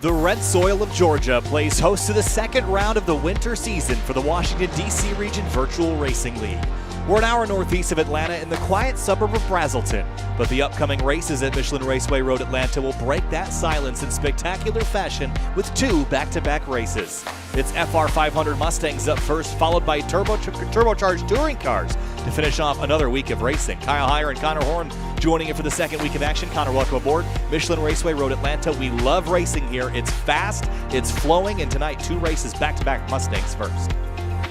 The red soil of Georgia plays host to the second round of the winter season for the Washington, D.C. Region Virtual Racing League. We're an hour northeast of Atlanta in the quiet suburb of Brazelton, but the upcoming races at Michelin Raceway Road Atlanta will break that silence in spectacular fashion with two back-to-back races. It's FR500 Mustangs up first, followed by turbocharged touring cars to finish off another week of racing. Kyle Heyer and Connor Horn joining in for the second week of action. Connor, welcome aboard. Michelin Raceway Road Atlanta. We love racing here. It's fast, it's flowing, and tonight two races back-to-back Mustangs first.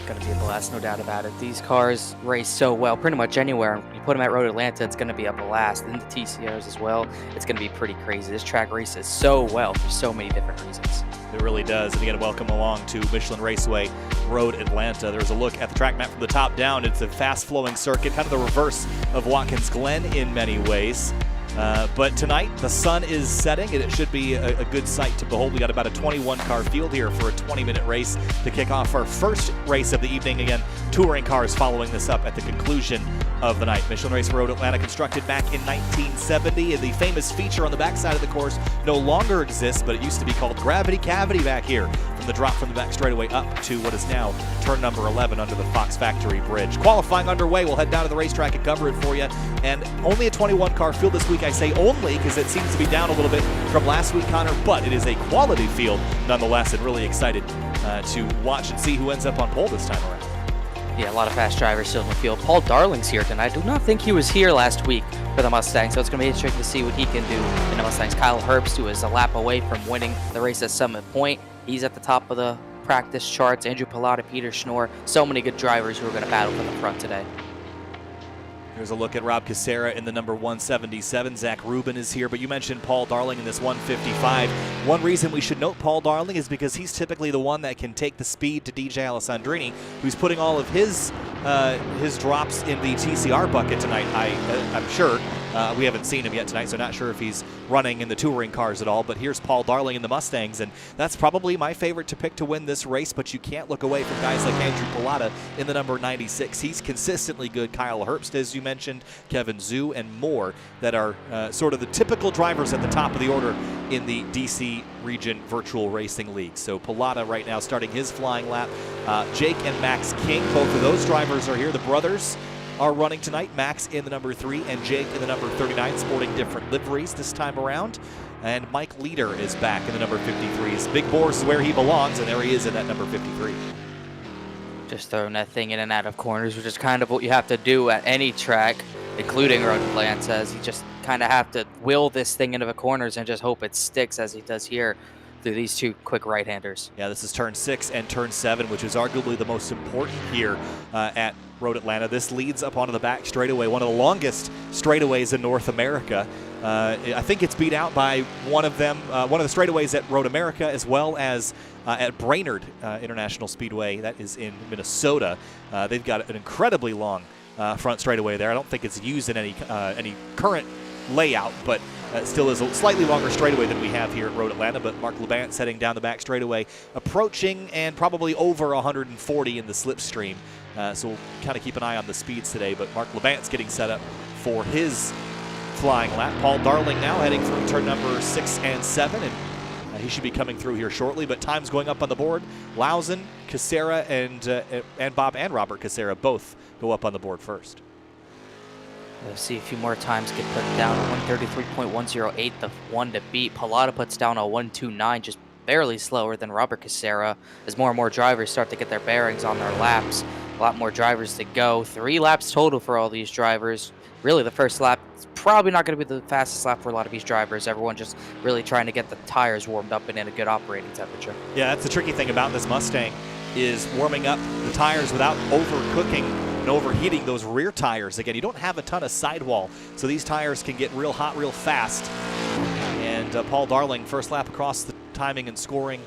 Going to be a blast, no doubt about it. These cars race so well pretty much anywhere. You put them at Road Atlanta, it's going to be a blast. And the TCRs as well, it's going to be pretty crazy. This track races so well for so many different reasons. It really does. And again, welcome along to Michelin Raceway Road Atlanta. There's a look at the track map from the top down. It's a fast-flowing circuit, kind of the reverse of Watkins Glen in many ways. But tonight, the sun is setting, and it should be a good sight to behold. We got about a 21-car field here for a 20-minute race to kick off our first race of the evening. Again, touring cars following this up at the conclusion of the night. Michelin Raceway Road Atlanta, constructed back in 1970, and the famous feature on the backside of the course no longer exists, but it used to be called Gravity Cavity back here, from the drop from the back straightaway up to what is now turn number 11 under the Fox Factory Bridge. Qualifying underway. We'll head down to the racetrack and cover it for you. And only a 21-car field this week. I say only because it seems to be down a little bit from last week, Connor, but it is a quality field nonetheless, and really excited to watch and see who ends up on pole this time around. Yeah, a lot of fast drivers still in the field. Paul Darling's here tonight. I do not think he was here last week for the Mustangs, so it's going to be interesting to see what he can do in the Mustangs. Kyle Herbst, who is a lap away from winning the race at Summit Point. He's at the top of the practice charts. Andrew Palata, Peter Schnorr, so many good drivers who are going to battle for the front today. Here's a look at Rob Cassera in the number 177. Zach Rubin is here, but you mentioned Paul Darling in this 155. One reason we should note Paul Darling is because he's typically the one that can take the speed to DJ Alessandrini, who's putting all of his drops in the TCR bucket tonight, I'm sure. We haven't seen him yet tonight, so not sure if he's running in the touring cars at all, but here's Paul Darling in the Mustangs, and that's probably my favorite to pick to win this race, but you can't look away from guys like Andrew Palata in the number 96. He's consistently good. Kyle Herbst, as you mentioned, Kevin Zhu, and more that are sort of the typical drivers at the top of the order in the DC Region Virtual Racing League. So Palata right now starting his flying lap. Jake and Max King, both of those drivers are here. The brothers are running tonight. Max in the number 3 and Jake in the number 39, sporting different liveries this time around. And Mike Leader is back in the number 53. Big Boris is where he belongs, and there he is in that number 53. Just throwing that thing in and out of corners, which is kind of what you have to do at any track, including Road Atlanta, as you just kind of have to will this thing into the corners and just hope it sticks, as he does here through these two quick right-handers. Yeah, this is turn 6 and turn 7, which is arguably the most important here at Road Atlanta. This leads up onto the back straightaway, one of the longest straightaways in North America. I think it's beat out by one of them, one of the straightaways at Road America, as well as at Brainerd International Speedway. That is in Minnesota. They've got an incredibly long front straightaway there. I don't think it's used in any current layout, but still is a slightly longer straightaway than we have here at Road Atlanta. But Mark Labant's heading down the back straightaway, approaching and probably over 140 in the slipstream. So we'll kind of keep an eye on the speeds today, but Mark Labant's getting set up for his flying lap. Paul Darling now heading through turn number 6 and 7, and he should be coming through here shortly, but time's going up on the board. Lausen, Cassera, and Bob and Robert Cassera both go up on the board first. We'll see a few more times get put down. 133.108, the one to beat. Palata puts down a 129, just barely slower than Robert Cassera, as more and more drivers start to get their bearings on their laps. A lot more drivers to go. 3 laps total for all these drivers. Really, the first lap is probably not going to be the fastest lap for a lot of these drivers. Everyone just really trying to get the tires warmed up and in a good operating temperature. Yeah, that's the tricky thing about this Mustang, is warming up the tires without overcooking and overheating those rear tires. Again, you don't have a ton of sidewall, so these tires can get real hot real fast. And Paul Darling, first lap across the timing and scoring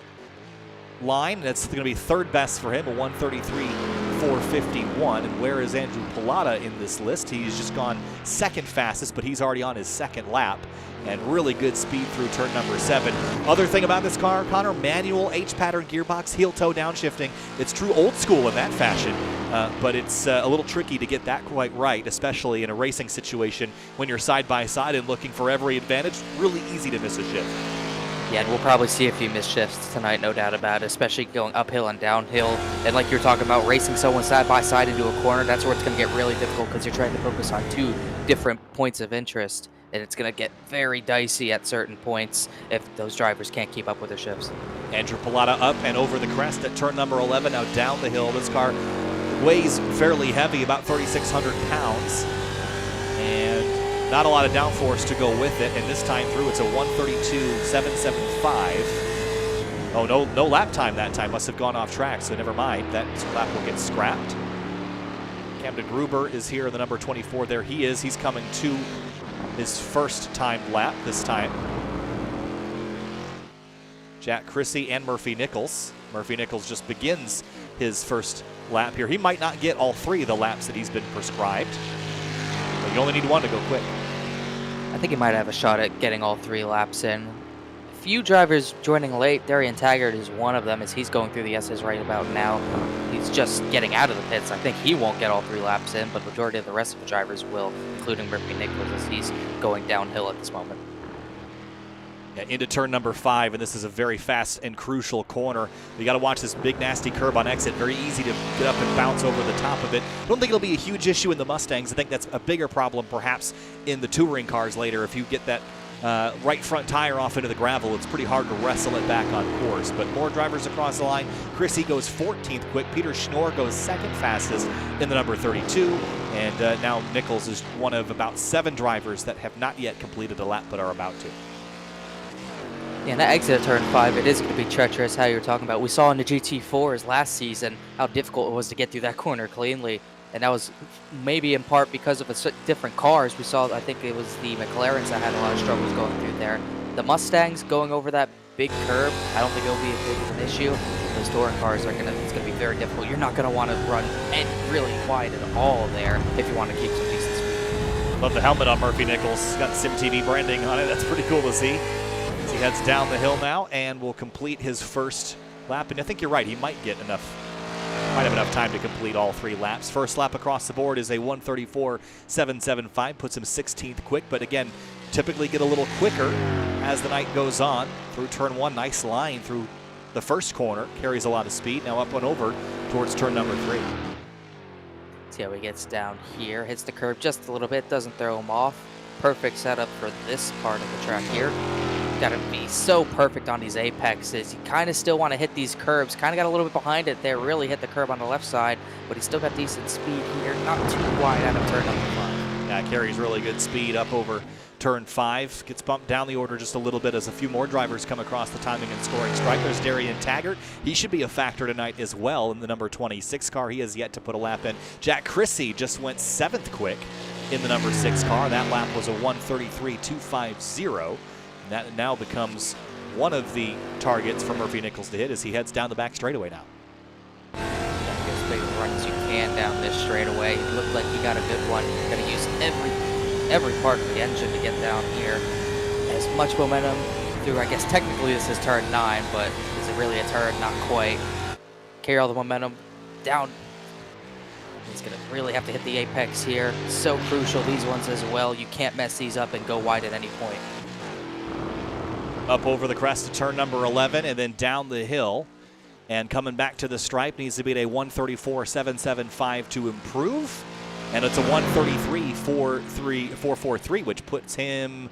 line. That's going to be third best for him, a 133.451. And where is Andrew Palata in this list? He's just gone second fastest, but he's already on his second lap. And really good speed through turn number 7. Other thing about this car, Connor, manual H-pattern gearbox, heel-toe downshifting. It's true old school in that fashion, but it's a little tricky to get that quite right, especially in a racing situation when you're side by side and looking for every advantage. Really easy to miss a shift. Yeah, and we'll probably see a few missed shifts tonight, no doubt about it, especially going uphill and downhill. And like you're talking about, racing someone side by side into a corner, that's where it's going to get really difficult because you're trying to focus on two different points of interest. And it's going to get very dicey at certain points if those drivers can't keep up with their shifts. Andrew Palata up and over the crest at turn number 11. Now down the hill. This car weighs fairly heavy, about 3,600 pounds. And not a lot of downforce to go with it. And this time through, it's a 132.775. Oh, no lap time that time. Must have gone off track, so never mind. That lap will get scrapped. Camden Gruber is here, the number 24. There he is. He's coming to his first timed lap this time. Jack Chrissy and Murphy Nichols. Murphy Nichols just begins his first lap here. He might not get all three of the laps that he's been prescribed, but you only need one to go quick. I think he might have a shot at getting all 3 laps in. A few drivers joining late. Darian Taggart is one of them as he's going through the S's right about now. He's just getting out of the pits. I think he won't get all 3 laps in, but the majority of the rest of the drivers will, including Murphy Nichols as he's going downhill at this moment. Yeah, into turn number 5, and this is a very fast and crucial corner. You got to watch this big nasty curb on exit. Very easy to get up and bounce over the top of it. I don't think it'll be a huge issue in the Mustangs. I think that's a bigger problem perhaps in the touring cars later. If you get that right front tire off into the gravel, it's pretty hard to wrestle it back on course. But more drivers across the line. Chrissy goes 14th quick. Peter Schnorr goes second fastest in the number 32. And now Nichols is one of about 7 drivers that have not yet completed a lap but are about to. Yeah, and that exit at turn 5, it is going to be treacherous, how you were talking about. We saw in the GT4s last season how difficult it was to get through that corner cleanly. And that was maybe in part because of different cars. We saw, I think it was the McLarens that had a lot of struggles going through there. The Mustangs going over that big curb, I don't think it'll be as big of an issue. Those touring cars are it's going to be very difficult. You're not going to want to run really wide at all there if you want to keep some decent speed. Love the helmet on Murphy Nichols. It's got SimTV branding on it. That's pretty cool to see. He heads down the hill now and will complete his first lap. And I think you're right, he might have enough time to complete all 3 laps. First lap across the board is a 134.775, puts him 16th quick, but again, typically get a little quicker as the night goes on. Through turn 1, nice line through the first corner, carries a lot of speed. Now up and over towards turn number 3. See how he gets down here, hits the curb just a little bit, doesn't throw him off. Perfect setup for this part of the track here. Got to be so perfect on these apexes. You kind of still want to hit these curbs. Kind of got a little bit behind it there. Really hit the curb on the left side, but he's still got decent speed here. Not too wide out of turn number 5. Yeah, carries really good speed up over turn 5. Gets bumped down the order just a little bit as a few more drivers come across the timing and scoring stripe. There's Darian Taggart. He should be a factor tonight as well in the number 26 car. He has yet to put a lap in. Jack Chrissy just went 7th quick in the number 6 car. That lap was a 133.250. That now becomes one of the targets for Murphy Nichols to hit as he heads down the back straightaway now. Get as big a run as you can down this straightaway. It looked like he got a good one. Going to use every part of the engine to get down here. As much momentum through, I guess technically this is turn 9, but is it really a turn? Not quite. Carry all the momentum down. He's going to really have to hit the apex here. So crucial, these ones as well. You can't mess these up and go wide at any point. Up over the crest to turn number 11 and then down the hill. And coming back to the stripe, needs to beat a 134.775 to improve. And it's a 133.443, which puts him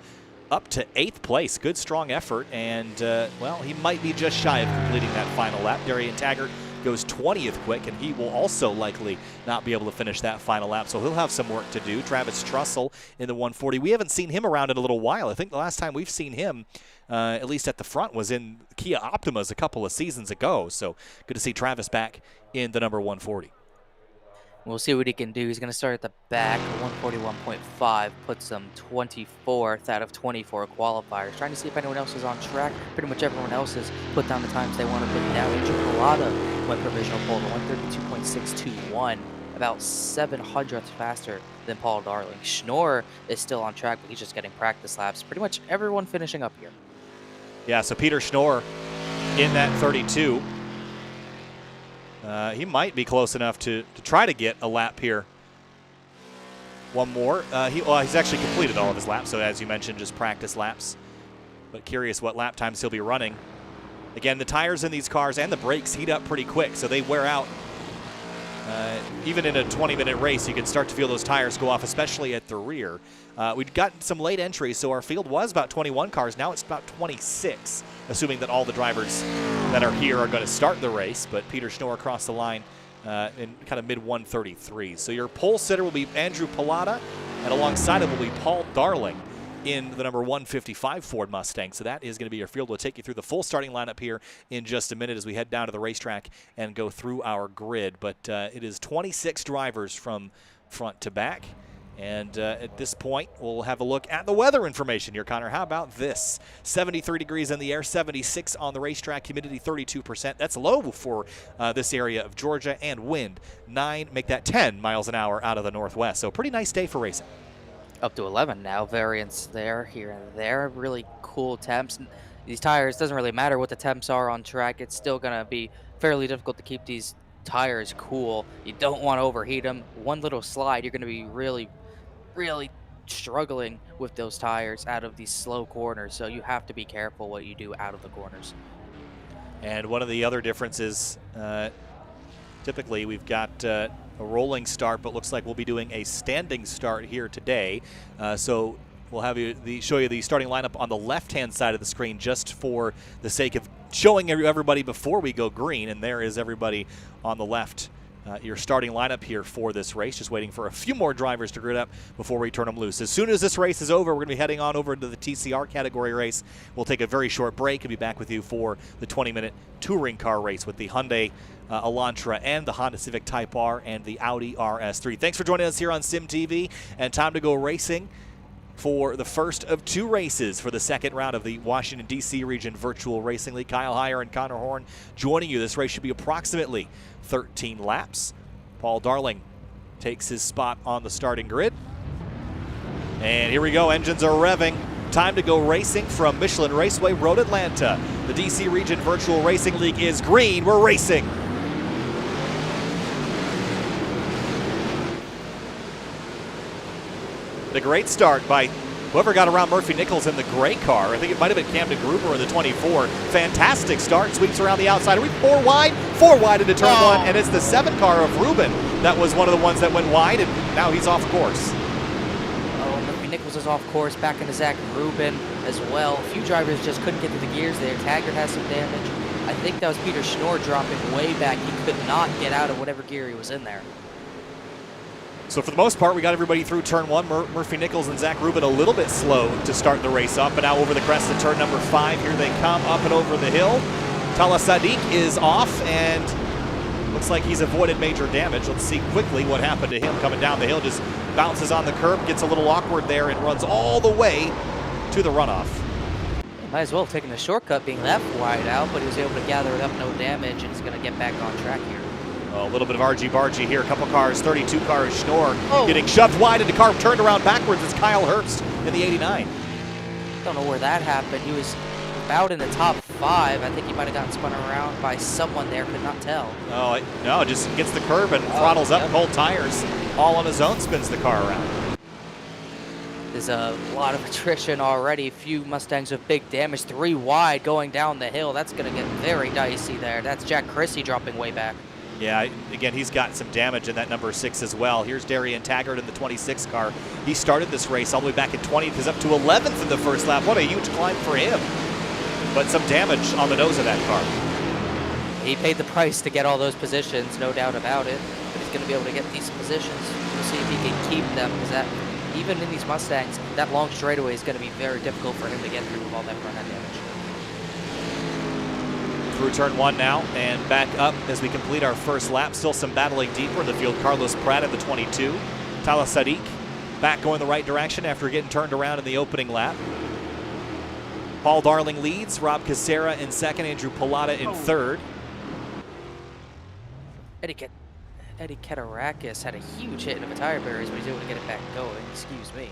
up to 8th place. Good, strong effort. And, well, he might be just shy of completing that final lap. Darian Taggart goes 20th quick, and he will also likely not be able to finish that final lap, so he'll have some work to do. Travis Trussell in the 140. We haven't seen him around in a little while. I think the last time we've seen him, at least at the front, was in Kia Optimas a couple of seasons ago, so good to see Travis back in the number 140. We'll see what he can do. He's going to start at the back. 141.5 puts him 24th out of 24 qualifiers. Trying to see if anyone else is on track. Pretty much everyone else has put down the times they want to put down. Andrew Palata went provisional pole to 132.621, about 700ths faster than Paul Darling. Schnorr is still on track, but he's just getting practice laps. Pretty much everyone finishing up here. Yeah, so Peter Schnorr in that 32. He might be close enough to try to get a lap here. One more. He's actually completed all of his laps, so as you mentioned, just practice laps. but curious what lap times he'll be running. Again, the tires in these cars and the brakes heat up pretty quick, so they wear out. Even in a 20-minute race, you can start to feel those tires go off, especially at the rear. We've gotten some late entries, so our field was about 21 cars. Now it's about 26, assuming that all the drivers that are here are going to start the race. But Peter Schnorr across the line in kind of mid-133. So your pole sitter will be Andrew Palata, and alongside him will be Paul Darling in the number 155 Ford Mustang. So that is going to be your field. We'll take you through the full starting lineup here in just a minute as we head down to the racetrack and go through our grid. But it is 26 drivers from front to back. And at this point, we'll have a look at the weather information here, Connor. How about this? 73 degrees in the air, 76 on the racetrack, humidity 32%. That's low for this area of Georgia, and wind 9, make that 10 miles an hour out of the northwest. So pretty nice day for racing. Up to 11 now, variance there, here and there. Really cool temps. These tires, doesn't really matter what the temps are on track. It's still going to be fairly difficult to keep these tires cool. You don't want to overheat them. One little slide, you're going to be really struggling with those tires out of these slow corners. So you have to be careful what you do out of the corners. And one of the other differences, typically we've got a rolling start, but looks like we'll be doing a standing start here today. So we'll have show you the starting lineup on the left-hand side of the screen just for the sake of showing everybody before we go green. And there is everybody on the left. Your starting lineup here for this race, just waiting for a few more drivers to grid up before we turn them loose. As soon as this race is over, we're going to be heading on over to the TCR category race. We'll take a very short break and be back with you for the 20-minute touring car race with the Hyundai Elantra and the Honda Civic Type R and the Audi RS3. Thanks for joining us here on Sim TV, and time to go racing for the first of 2 races for the second round of the Washington, D.C. Region Virtual Racing League. Kyle Heyer and Connor Horn joining you. This race should be approximately 13 laps. Paul Darling takes his spot on the starting grid. And here we go, engines are revving. Time to go racing from Michelin Raceway Road, Atlanta. The DC Region Virtual Racing League is green, we're racing. The great start by whoever got around Murphy Nichols in the gray car. I think it might have been Camden Gruber in the 24. Fantastic start, sweeps around the outside. Are we 4 wide into turn 1, and it's the 7 car of Ruben that was one of the ones that went wide, and now he's off course. Oh, Murphy Nichols is off course, back into Zach Rubin as well. A few drivers just couldn't get to the gears there. Taggart has some damage. I think that was Peter Schnorr dropping way back. He could not get out of whatever gear he was in there. So for the most part, we got everybody through turn 1. Murphy Nichols and Zach Rubin a little bit slow to start the race off, but now over the crest of turn number 5. Here they come up and over the hill. Tala Sadiq is off, and looks like he's avoided major damage. Let's see quickly what happened to him coming down the hill. Just bounces on the curb, gets a little awkward there, and runs all the way to the runoff. Might as well have taken a shortcut being left wide out, but he was able to gather it up, no damage, and he's going to get back on track here. A little bit of argy-bargy here. A couple cars, 32 cars, Schnorr getting shoved wide into car, turned around backwards. It's Kyle Herbst in the 89. Don't know where that happened. He was about in the top 5. I think he might have gotten spun around by someone there, could not tell. Oh, no, just gets the curb and throttles up, cold tires. All on his own, spins the car around. There's a lot of attrition already. A few Mustangs with big damage. 3 wide going down the hill. That's going to get very dicey there. That's Jack Chrissy dropping way back. Yeah, again, he's got some damage in that number 6 as well. Here's Darian Taggart in the 26 car. He started this race all the way back in 20th. He's up to 11th in the first lap. What a huge climb for him. But some damage on the nose of that car. He paid the price to get all those positions, no doubt about it. But he's going to be able to get these positions. We'll see if he can keep them, because that, even in these Mustangs, that long straightaway is going to be very difficult for him to get through with all that front end damage. Through turn 1 now and back up as we complete our first lap. Still some battling deeper in the field. Carlos Pratt in the 22. Tala Sadiq back going the right direction after getting turned around in the opening lap. Paul Darling leads. Rob Cassera in second. Andrew Palata in third. Eddie Ketarakis had a huge hit of a tire barriers, but he's able to get it back going. Excuse me.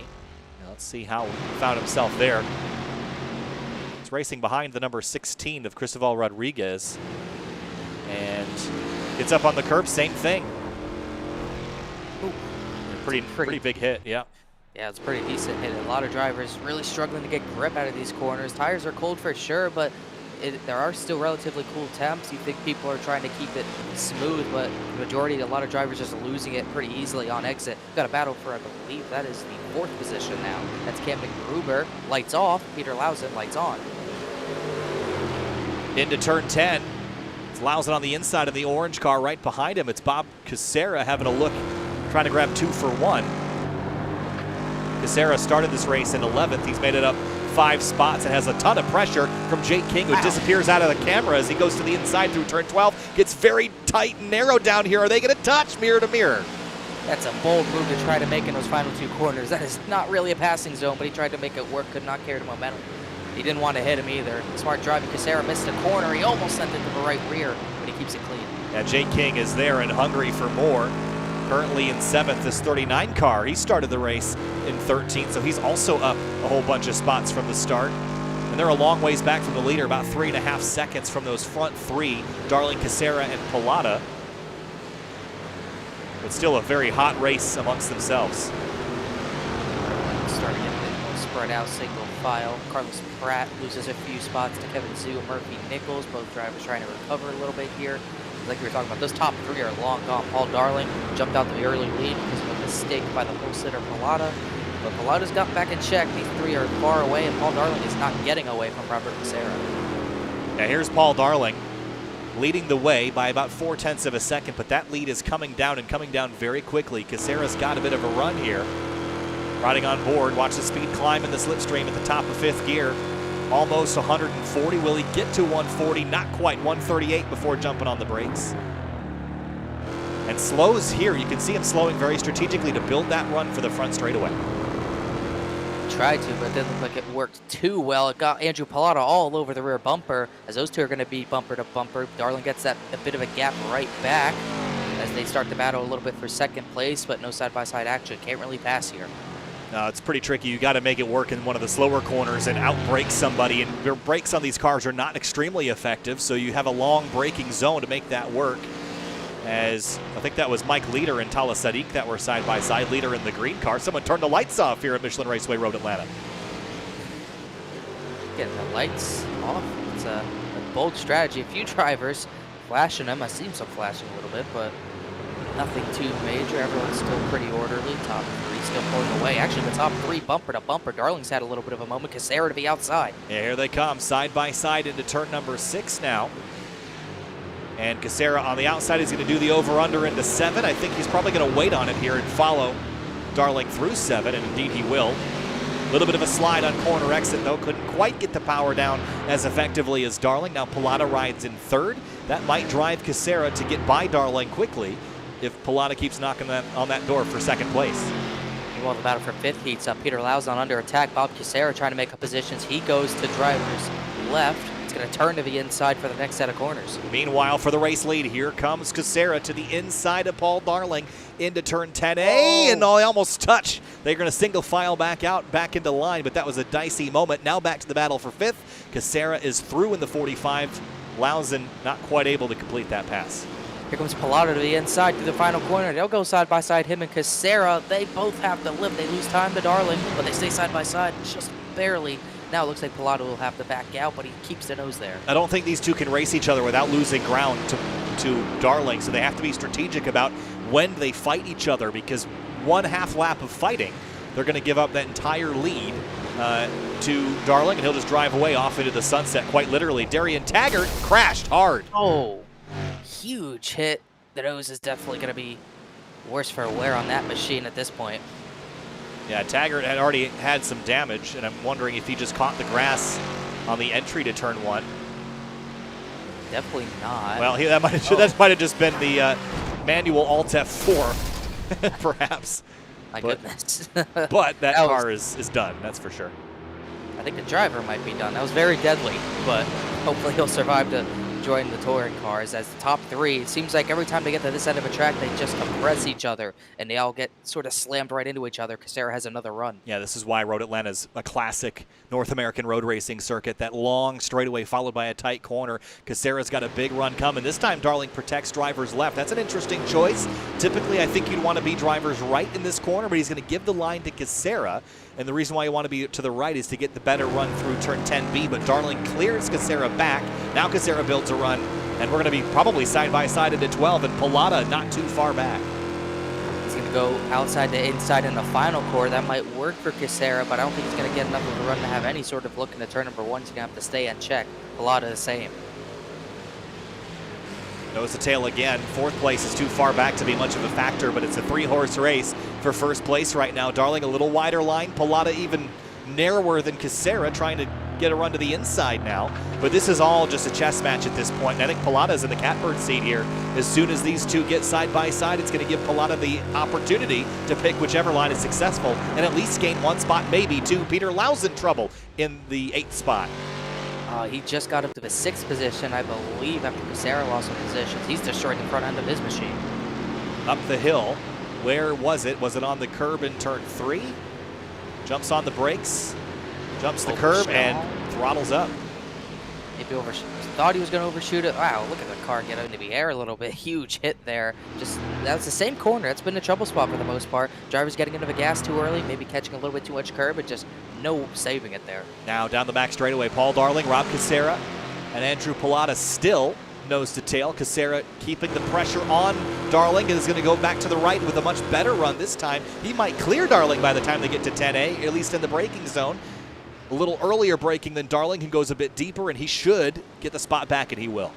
Now let's see how he found himself there. Racing behind the number 16 of Cristobal Rodriguez, and gets up on the curb, same thing. Ooh, pretty big hit, yeah. Yeah, it's a pretty decent hit. A lot of drivers really struggling to get grip out of these corners. Tires are cold for sure, but there are still relatively cool temps. You think people are trying to keep it smooth, but the majority, a lot of drivers just losing it pretty easily on exit. Got a battle for, I believe, that is the 4th position now. That's Camden Gruber. Lights off. Peter Lausen, lights on. Into turn 10. It's Lausen on the inside of the orange car. Right behind him, it's Bob Cassera having a look, trying to grab 2 for 1. Cassera started this race in 11th. He's made it up 5 spots and has a ton of pressure from Jake King, who disappears out of the camera as he goes to the inside through turn 12. Gets very tight and narrow down here. Are they going to touch mirror to mirror? That's a bold move to try to make in those final 2 corners. That is not really a passing zone, but he tried to make it work. Could not carry the momentum. He didn't want to hit him either. Smart driving. Cassera missed a corner. He almost sent it to the right rear, but he keeps it clean. Yeah, Jake King is there and hungry for more. Currently in 7th, this 39 car. He started the race in 13th, so he's also up a whole bunch of spots from the start. And they're a long ways back from the leader, about 3.5 seconds from those front 3, Darling, Cassera, and Palata. But still a very hot race amongst themselves. Starting a bit more spread out, single file. Carlos Pratt loses a few spots to Kevin Zhu, Murphy Nichols. Both drivers trying to recover a little bit here. Like we were talking about, those top 3 are long gone. Paul Darling jumped out the early lead because of a mistake by the pole sitter Palata. But Palata's got back in check. These 3 are far away, and Paul Darling is not getting away from Robert Cassera. Now here's Paul Darling leading the way by about 0.4 of a second, but that lead is coming down and coming down very quickly. Cassera's got a bit of a run here. Riding on board, watch the speed climb in the slipstream at the top of 5th gear. Almost 140. Will he get to 140? Not quite. 138 before jumping on the brakes. And slows here. You can see him slowing very strategically to build that run for the front straightaway. Tried to, but it didn't look like it worked too well. It got Andrew Palata all over the rear bumper, as those 2 are going to be bumper to bumper. Darling gets that a bit of a gap right back as they start the battle a little bit for 2nd place, but no side-by-side action. Can't really pass here. No, it's pretty tricky. You got to make it work in one of the slower corners and outbrake somebody. And your brakes on these cars are not extremely effective, so you have a long braking zone to make that work. As I think that was Mike Leader and Tala Sadiq that were side by side. Leader in the green car. Someone turned the lights off here at Michelin Raceway Road, Atlanta. Getting the lights off. It's a bold strategy. A few drivers flashing them. I see some flashing a little bit, but nothing too major. Everyone's still pretty orderly. Top 3 still pulling away. Actually, the top 3 bumper to bumper. Darling's had a little bit of a moment. Cassera to the outside. Yeah, here they come, side by side into turn number 6 now. And Cassera on the outside is going to do the over-under into 7. I think he's probably going to wait on it here and follow Darling through 7, and indeed he will. A little bit of a slide on corner exit, though. Couldn't quite get the power down as effectively as Darling. Now Palata rides in 3rd. That might drive Cassera to get by Darling quickly if Palata keeps knocking on that door for 2nd place. Meanwhile, the battle for 5th heats up. Peter Lausen under attack. Bob Cassera trying to make up positions. He goes to driver's left. It's going to turn to the inside for the next set of corners. Meanwhile, for the race lead, here comes Cassera to the inside of Paul Darling into turn 10A, and they almost touch. They're going to single file back out, back into line, but that was a dicey moment. Now back to the battle for 5th. Cassera is through in the 45. Lausen not quite able to complete that pass. Here comes Palata to the inside through the final corner. They'll go side by side, him and Cassera. They both have to lift. They lose time to Darling, but they stay side by side just barely. Now it looks like Palata will have to back out, but he keeps the nose there. I don't think these 2 can race each other without losing ground to Darling, so they have to be strategic about when they fight each other, because 1/2 lap of fighting, they're going to give up that entire lead to Darling, and he'll just drive away off into the sunset, quite literally. Darian Taggart crashed hard. Oh, huge hit. The nose is definitely going to be worse for wear on that machine at this point. Yeah, Taggart had already had some damage, and I'm wondering if he just caught the grass on the entry to turn 1. Definitely not. Well, that might have just been the manual Alt F4, perhaps. My goodness. But that car is done, that's for sure. I think the driver might be done. That was very deadly, but hopefully he'll survive to enjoying the touring cars as the top three. It seems like every time they get to this end of a track, they just compress each other, and they all get sort of slammed right into each other. Cassera has another run. Yeah, this is why Road Atlanta is a classic North American road racing circuit. That long straightaway followed by a tight corner. Cassera's got a big run coming. This time, Darling protects drivers left. That's an interesting choice. Typically, I think you'd want to be drivers right in this corner, but he's going to give the line to Cassera. And the reason why you want to be to the right is to get the better run through turn 10B, but Darling clears Cassera back. Now Cassera builds a run, and we're going to be probably side by side into 12, and Palata not too far back. He's going to go outside to inside in the final corner. That might work for Cassera, but I don't think he's going to get enough of a run to have any sort of look into turn number one. He's going to have to stay in check. Palata the same. Nose to tail again. Fourth place is too far back to be much of a factor, but it's a three-horse race for first place right now. Darling a little wider line. Palata even narrower than Cassera, trying to get a run to the inside now. But this is all just a chess match at this point, and I think Palata's in the catbird seat here. As soon as these two get side by side, it's going to give Palata the opportunity to pick whichever line is successful and at least gain one spot, maybe two. Peter Lau's in trouble in the 8th spot. He just got up to the 6th position, I believe, after Cassera lost some positions. He's destroyed the front end of his machine. Up the hill. Where was it? Was it on the curb in turn 3? Jumps on the brakes, jumps the curb, and throttles up. Maybe thought he was going to overshoot it. Wow, look at the car get into the air a little bit. Huge hit there. Just that's the same corner. That's been a trouble spot for the most part. Drivers getting into the gas too early, maybe catching a little bit too much curb, and just no saving it there. Now down the back straightaway, Paul Darling, Rob Cassera, and Andrew Palata still nose to tail. Cassera keeping the pressure on Darling and is going to go back to the right with a much better run this time. He might clear Darling by the time they get to 10A, at least in the braking zone. A little earlier braking than Darling, who goes a bit deeper, and he should get the spot back, and he will.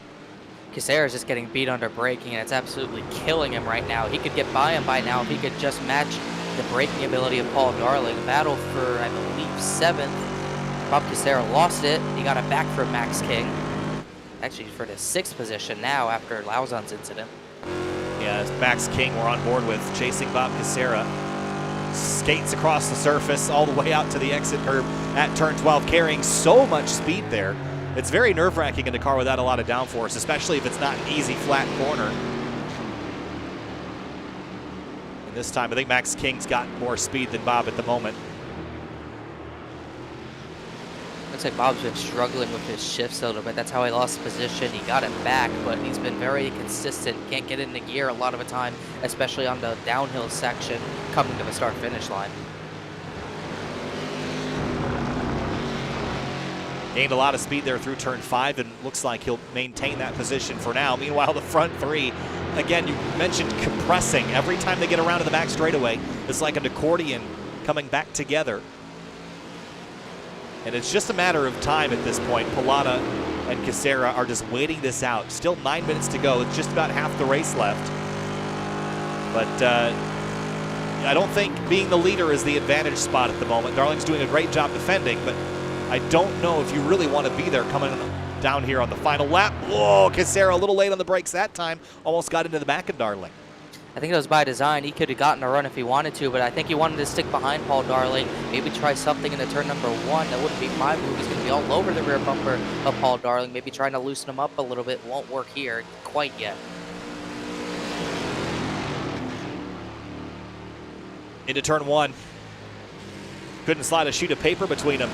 Cassera is just getting beat under braking, and it's absolutely killing him right now. He could get by him by now if he could just match the braking ability of Paul Darling. Battle for, I believe, 7th. Rob Cassera lost it. He got it back from Max King. Actually, for the 6th position now after Lauzon's incident. Yeah, Max King we're on board with, chasing Bob Cassera. Skates across the surface all the way out to the exit curb at turn 12, carrying so much speed there. It's very nerve-wracking in a car without a lot of downforce, especially if it's not an easy flat corner. And this time, I think Max King's got more speed than Bob at the moment. Looks like Bob's been struggling with his shifts a little bit. That's how he lost position. He got it back, but he's been very consistent. Can't get into gear a lot of the time, especially on the downhill section coming to the start-finish line. Gained a lot of speed there through turn 5, and looks like he'll maintain that position for now. Meanwhile, the front three, again, you mentioned compressing. Every time they get around to the back straightaway, it's like an accordion coming back together. And it's just a matter of time at this point. Palata and Cassera are just waiting this out. Still 9 minutes to go. It's just about half the race left. But I don't think being the leader is the advantage spot at the moment. Darling's doing a great job defending, but I don't know if you really want to be there coming down here on the final lap. Whoa, Cassera a little late on the brakes that time. Almost got into the back of Darling. I think it was by design. He could have gotten a run if he wanted to, but I think he wanted to stick behind Paul Darling, maybe try something in the turn number 1. That wouldn't be my move. He's going to be all over the rear bumper of Paul Darling, maybe trying to loosen him up a little bit. Won't work here quite yet. Into turn 1. Couldn't slide a sheet of paper between them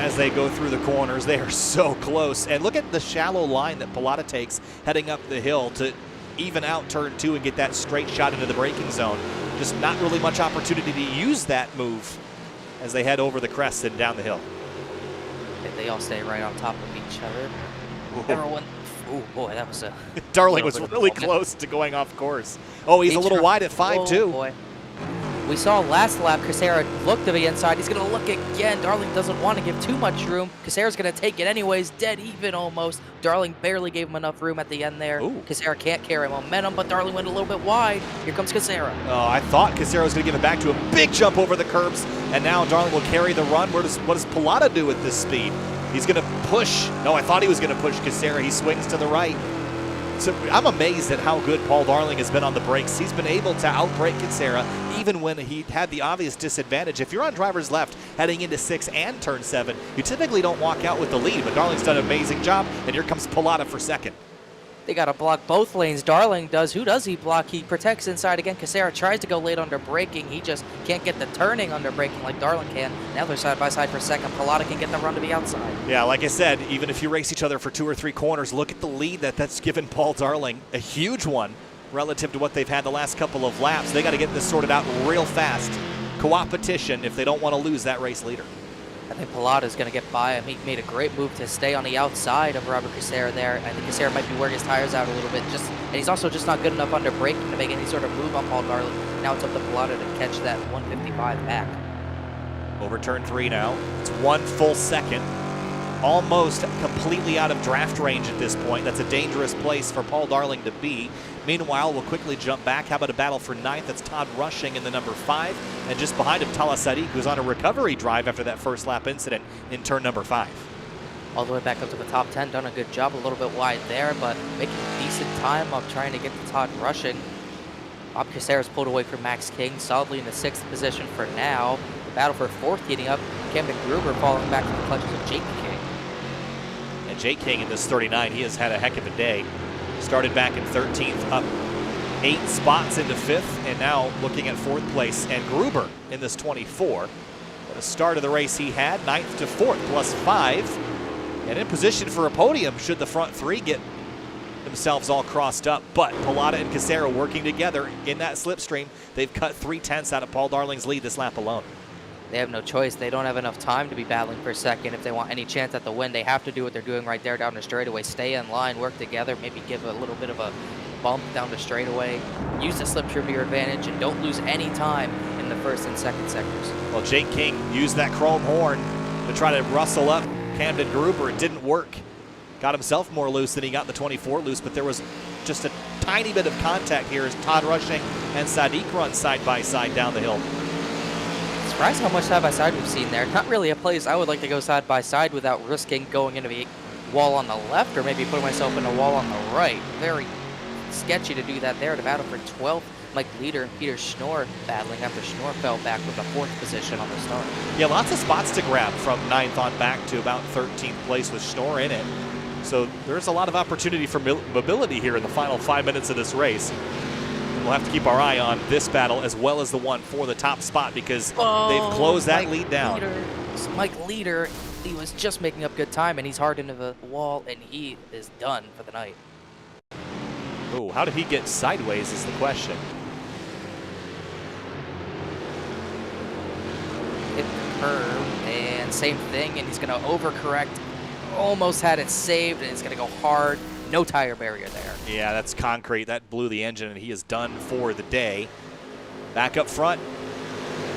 as they go through the corners. They are so close. And look at the shallow line that Palata takes heading up the hill to even out turn 2 and get that straight shot into the braking zone. Just not really much opportunity to use that move as they head over the crest and down the hill. They all stay right on top of each other. Everyone, oh boy, that was a... Darling was really close to going off course. Oh, he's a little wide at 5 too. Boy. We saw last lap, Cassera look to the inside. He's going to look again. Darling doesn't want to give too much room. Cassera's going to take it anyways, dead even almost. Darling barely gave him enough room at the end there. Ooh. Cassera can't carry momentum, but Darling went a little bit wide. Here comes Cassera. Oh, I thought Cassera was going to give it back to him. Big jump over the curbs, and now Darling will carry the run. What does Palata do with this speed? He's going to push. No, I thought he was going to push Cassera. He swings to the right. So I'm amazed at how good Paul Darling has been on the brakes. He's been able to outbrake Cassera even when he had the obvious disadvantage. If you're on driver's left heading into 6 and turn 7, you typically don't walk out with the lead, but Darling's done an amazing job, and here comes Palata for second. They got to block both lanes. Darling does. Who does he block? He protects inside again. Cassera tries to go late under braking. He just can't get the turning under braking like Darling can. Now they're side by side for second. Palata can get the run to the outside. Yeah, like I said, even if you race each other for 2 or 3 corners, look at the lead that's given Paul Darling, a huge one relative to what they've had the last couple of laps. They got to get this sorted out real fast. Co-opetition if they don't want to lose that race leader. I think Palata's going to get by him. He made a great move to stay on the outside of Robert Cassera there. I think Cassera might be wearing his tires out a little bit. And he's also just not good enough under braking to make any sort of move on Paul Darling. Now it's up to Palata to catch that 155 back. Over turn 3 now. It's 1 full second. Almost completely out of draft range at this point. That's a dangerous place for Paul Darling to be. Meanwhile, we'll quickly jump back. How about a battle for 9th? That's Todd Rushing in the number 5. And just behind him, Talha Sadiq, who's on a recovery drive after that first lap incident in turn number 5. All the way back up to the top 10. Done a good job. A little bit wide there, but making decent time of trying to get to Todd Rushing. Bob Cassera's pulled away from Max King, solidly in the 6th position for now. The battle for 4th heating up. Camden Gruber falling back to the clutches of Jake King. And Jake King in this 39, he has had a heck of a day. Started back in 13th, up 8 spots into 5th, and now looking at 4th place. And Gruber in this 24. At the start of the race he had, 9th to 4th, plus 5. And in position for a podium should the front 3 get themselves all crossed up. But Palata and Cassera working together in that slipstream. They've cut 3/10 out of Paul Darling's lead this lap alone. They have no choice. They don't have enough time to be battling for second. If they want any chance at the win, they have to do what they're doing right there down the straightaway. Stay in line, work together, maybe give a little bit of a bump down the straightaway. Use the slipstream to your advantage and don't lose any time in the 1st and 2nd sectors. Well, Jake King used that chrome horn to try to rustle up Camden Gruber. It didn't work. Got himself more loose than he got the 24 loose, but there was just a tiny bit of contact here as Todd Rushing and Sadiq run side by side down the hill. Surprised how much side-by-side we've seen there. Not really a place I would like to go side-by-side without risking going into the wall on the left or maybe putting myself in a wall on the right. Very sketchy to do that there. To battle for 12th, Mike Leader and Peter Schnorr battling after Schnorr fell back with the 4th position on the start. Yeah, lots of spots to grab from 9th on back to about 13th place with Schnorr in it. So there's a lot of opportunity for mobility here in the final 5 minutes of this race. We'll have to keep our eye on this battle as well as the one for the top spot because they've closed that lead down. Mike Leader, he was just making up good time and he's hard into the wall and he is done for the night. Oh, how did he get sideways is the question. Hit the curve and same thing and he's going to overcorrect. Almost had it saved and it's going to go hard. No tire barrier there. Yeah, that's concrete. That blew the engine, and he is done for the day. Back up front,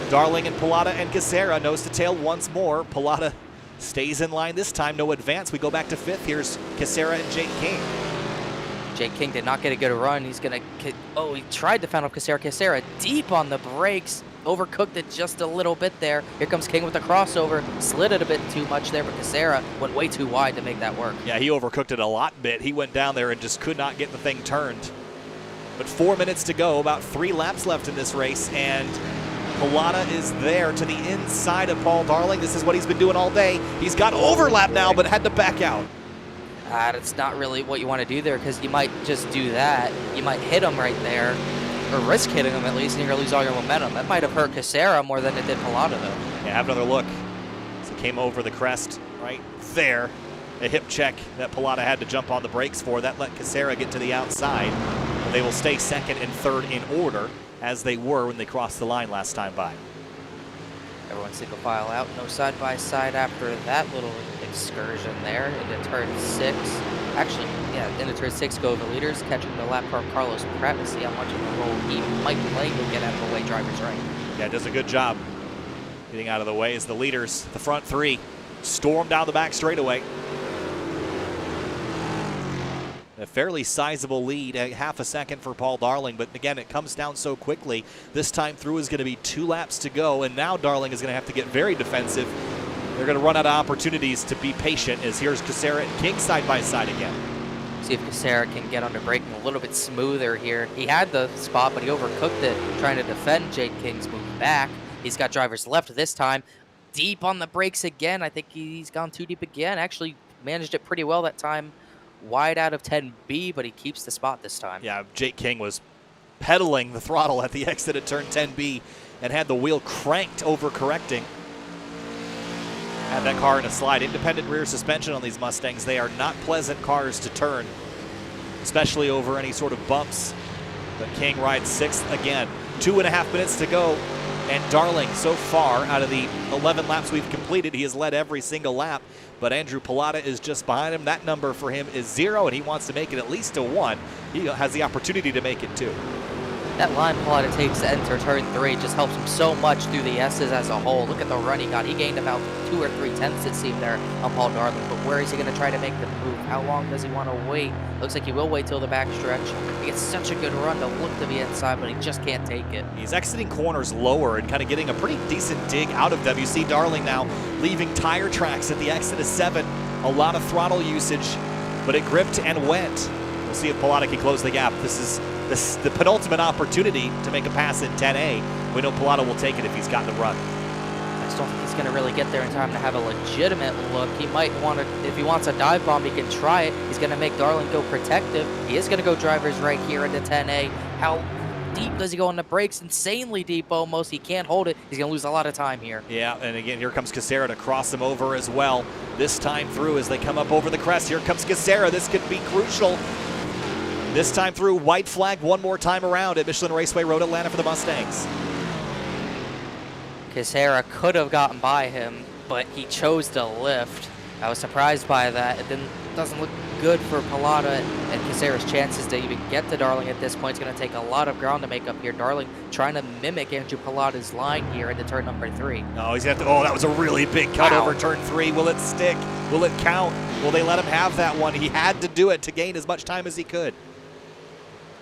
Darling and Palata and Cassera nose to tail once more. Palata stays in line this time. No advance. We go back to 5th. Here's Cassera and Jake King. Jake King did not get a good run. He's going to... Oh, he tried to found up Cassera. Cassera deep on the brakes. Overcooked it just a little bit there. Here comes King with the crossover. Slid it a bit too much there, but Cassera went way too wide to make that work. Yeah, he overcooked it a lot bit. He went down there and just could not get the thing turned. But 4 minutes to go, about 3 laps left in this race, and Palata is there to the inside of Paul Darling. This is what he's been doing all day. He's got overlap now, but had to back out. That's not really what you want to do there because you might just do that. You might hit him right there. Or risk hitting him at least, and you're going to lose all your momentum. That might have hurt Cassera more than it did Palata, though. Yeah, have another look. So it came over the crest right there. A hip check that Palata had to jump on the brakes for. That let Cassera get to the outside. But they will stay 2nd and 3rd in order, as they were when they crossed the line last time by. Everyone single file out. No side-by-side after that little excursion there into turn 6. Actually, yeah, into turn 6 go the leaders, catching the lap car Carlos Pratt to see how much of a role he might play to get out of the way drivers right. Yeah, does a good job getting out of the way as the leaders, the front 3, storm down the back straightaway. A fairly sizable lead, a half a second for Paul Darling, but again, it comes down so quickly. This time through is going to be 2 laps to go, and now Darling is going to have to get very defensive. They're going to run out of opportunities to be patient as here's Cassera and King side by side again. See if Cassera can get under braking a little bit smoother here. He had the spot, but he overcooked it, trying to defend Jake King's move back. He's got drivers left this time. Deep on the brakes again. I think he's gone too deep again. Actually managed it pretty well that time. Wide out of 10B, but he keeps the spot this time. Yeah, Jake King was pedaling the throttle at the exit at turn 10B and had the wheel cranked, overcorrecting. Had that car in a slide. Independent rear suspension on these Mustangs. They are not pleasant cars to turn, especially over any sort of bumps. But King rides 6th again. 2.5 minutes to go. And Darling, so far, out of the 11 laps we've completed, he has led every single lap. But Andrew Palata is just behind him. That number for him is 0, and he wants to make it at least a 1. He has the opportunity to make it 2. That line Palata takes to enter turn 3 just helps him so much through the S's as a whole. Look at the run he got. He gained about 2 or 3 tenths, it seemed, there on Paul Darling. But where is he going to try to make the move? How long does he want to wait? Looks like he will wait till the backstretch. He gets such a good run to look to the inside, but he just can't take it. He's exiting corners lower and kind of getting a pretty decent dig out of them. You see Darling now leaving tire tracks at the exit of 7. A lot of throttle usage, but it gripped and went. We'll see if Palata can close the gap. This is the penultimate opportunity to make a pass in 10A. We know Palata will take it if he's got the run. I just don't think he's going to really get there in time to have a legitimate look. He might want to, if he wants a dive bomb, he can try it. He's going to make Darling go protective. He is going to go drivers right here into 10A. How deep does he go on the brakes? Insanely deep almost. He can't hold it. He's going to lose a lot of time here. Yeah, and again, here comes Cassera to cross him over as well. This time through as they come up over the crest. Here comes Cassera. This could be crucial. This time through, white flag one more time around at Michelin Raceway Road Atlanta for the Mustangs. Cassera could have gotten by him, but he chose to lift. I was surprised by that. It doesn't look good for Palata and Cassera's chances to even get to Darling at this point. It's going to take a lot of ground to make up here. Darling trying to mimic Andrew Palata's line here into turn number 3. Oh, he's got to, oh, that was a really big cut over turn 3. Will it stick? Will it count? Will they let him have that one? He had to do it to gain as much time as he could.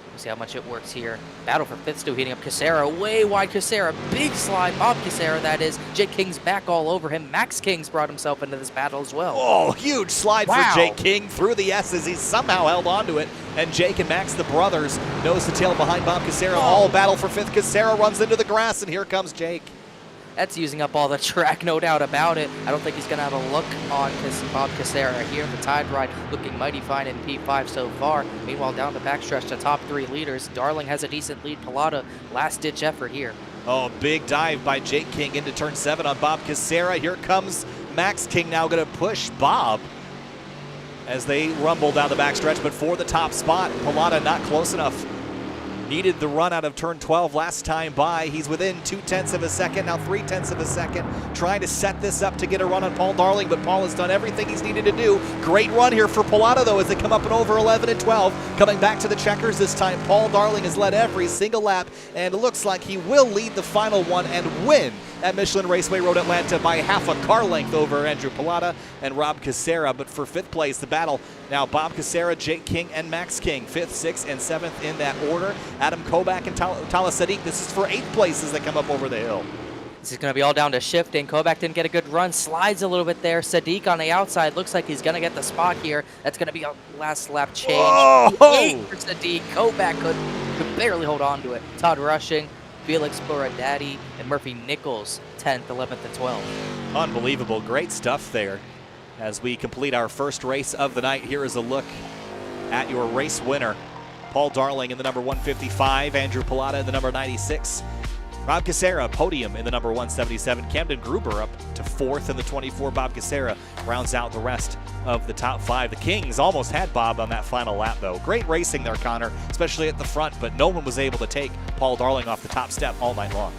We'll see how much it works here. Battle for 5th still heating up. Cassera, way wide Cassera. Big slide, Bob Cassera, that is. Jake King's back all over him. Max King's brought himself into this battle as well. Oh, huge slide for Jake King through the S's. He's somehow held on to it. And Jake and Max, the brothers, nose to tail behind Bob Cassera. All battle for 5th. Cassera runs into the grass, and here comes Jake. That's using up all the track, no doubt about it. I don't think he's going to have a look on Bob Cassera here. The Tide Ride looking mighty fine in P5 so far. Meanwhile, down the backstretch to top 3 leaders. Darling has a decent lead. Palata, last-ditch effort here. Oh, big dive by Jake King into turn 7 on Bob Cassera. Here comes Max King now going to push Bob as they rumble down the backstretch, but for the top spot, Palata not close enough. Needed the run out of turn 12 last time by. He's within 0.2 of a second, now 0.3 of a second, trying to set this up to get a run on Paul Darling, but Paul has done everything he's needed to do. Great run here for Palata, though, as they come up and over 11 and 12. Coming back to the checkers this time, Paul Darling has led every single lap, and it looks like he will lead the final one and win at Michelin Raceway Road Atlanta by half a car length over Andrew Palata and Rob Cassera. But for 5th place, the battle now Bob Cassera, Jake King, and Max King. 5th, 6th, and 7th in that order. Adam Kobach and Tala Sadiq. This is for 8th place as they come up over the hill. This is going to be all down to shifting. Kobach didn't get a good run. Slides a little bit there. Sadiq on the outside. Looks like he's going to get the spot here. That's going to be a last lap change. Whoa! For Sadiq. Kobach could barely hold on to it. Todd Rushing, Felix Borady, and Murphy Nichols, 10th, 11th, and 12th. Unbelievable. Great stuff there. As we complete our first race of the night, here is a look at your race winner. Paul Darling in the number 155, Andrew Palata in the number 96. Rob Cassera, podium in the number 177. Camden Gruber up to 4th in the 24. Bob Cassera rounds out the rest of the top 5. The Kings almost had Bob on that final lap, though. Great racing there, Connor, especially at the front, but no one was able to take Paul Darling off the top step all night long.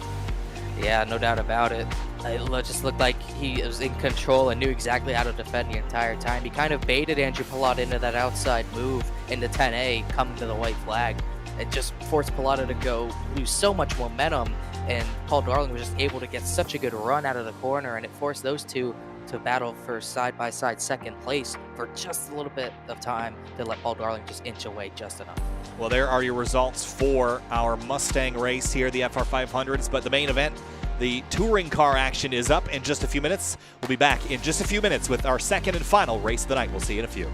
Yeah, no doubt about it. It just looked like he was in control and knew exactly how to defend the entire time. He kind of baited Andrew Palata into that outside move into 10A, coming to the white flag. It just forced Palata to lose so much momentum, and Paul Darling was just able to get such a good run out of the corner, and it forced those two to battle for side-by-side second place for just a little bit of time to let Paul Darling just inch away just enough. Well, there are your results for our Mustang race here, the FR500s, but the main event, the touring car action, is up in just a few minutes. We'll be back in just a few minutes with our second and final race of the night. We'll see you in a few.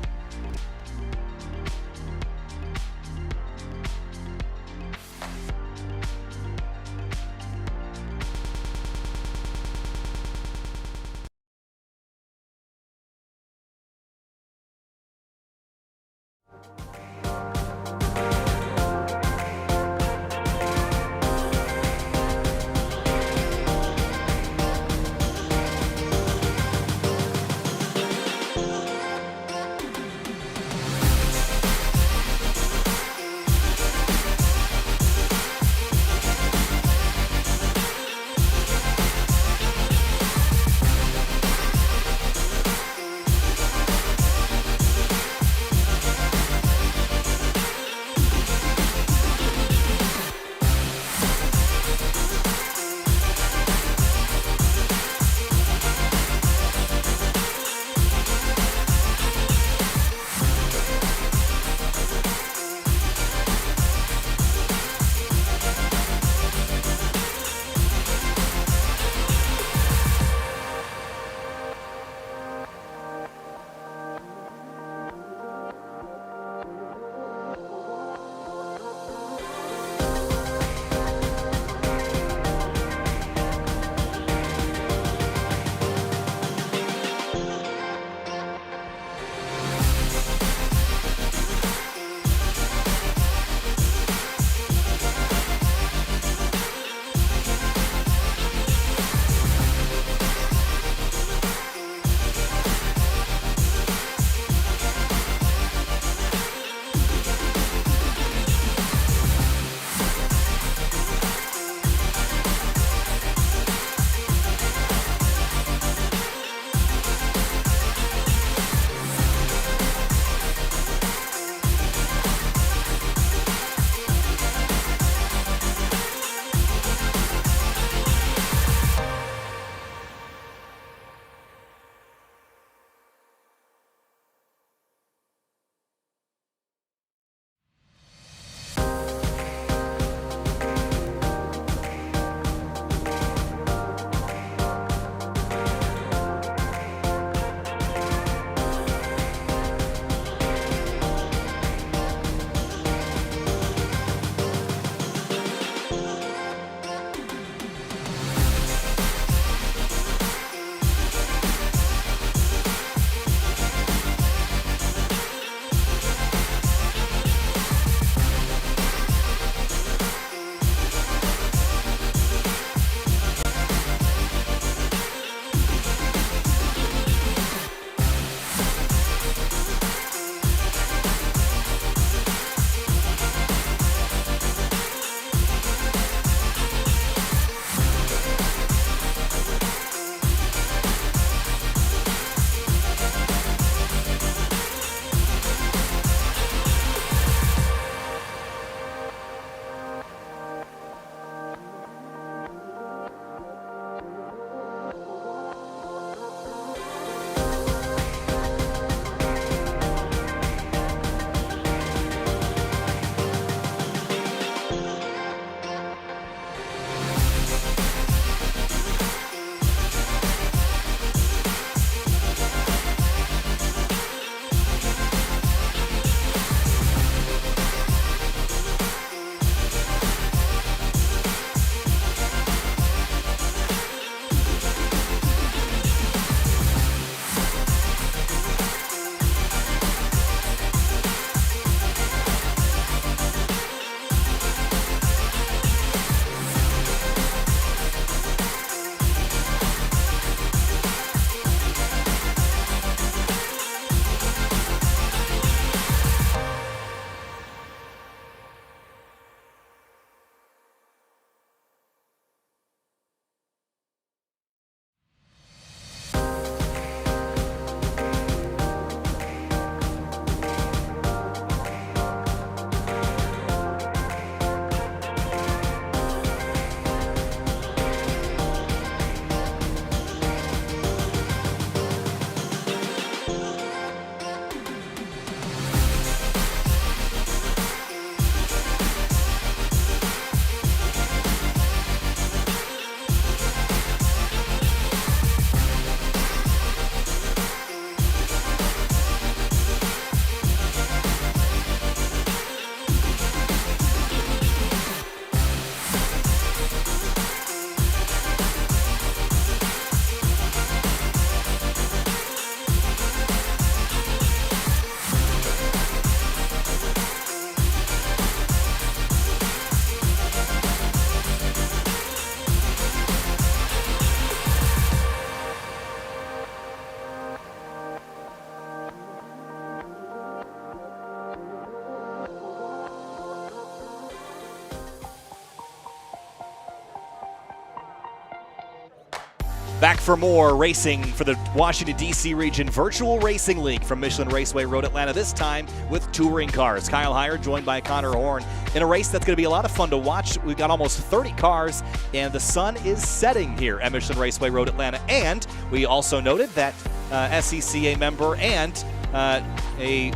Back for more racing for the Washington, D.C. region Virtual Racing League from Michelin Raceway Road Atlanta, this time with touring cars. Kyle Heyer joined by Connor Horn in a race that's going to be a lot of fun to watch. We've got almost 30 cars, and the sun is setting here at Michelin Raceway Road Atlanta. And we also noted that SCCA member and a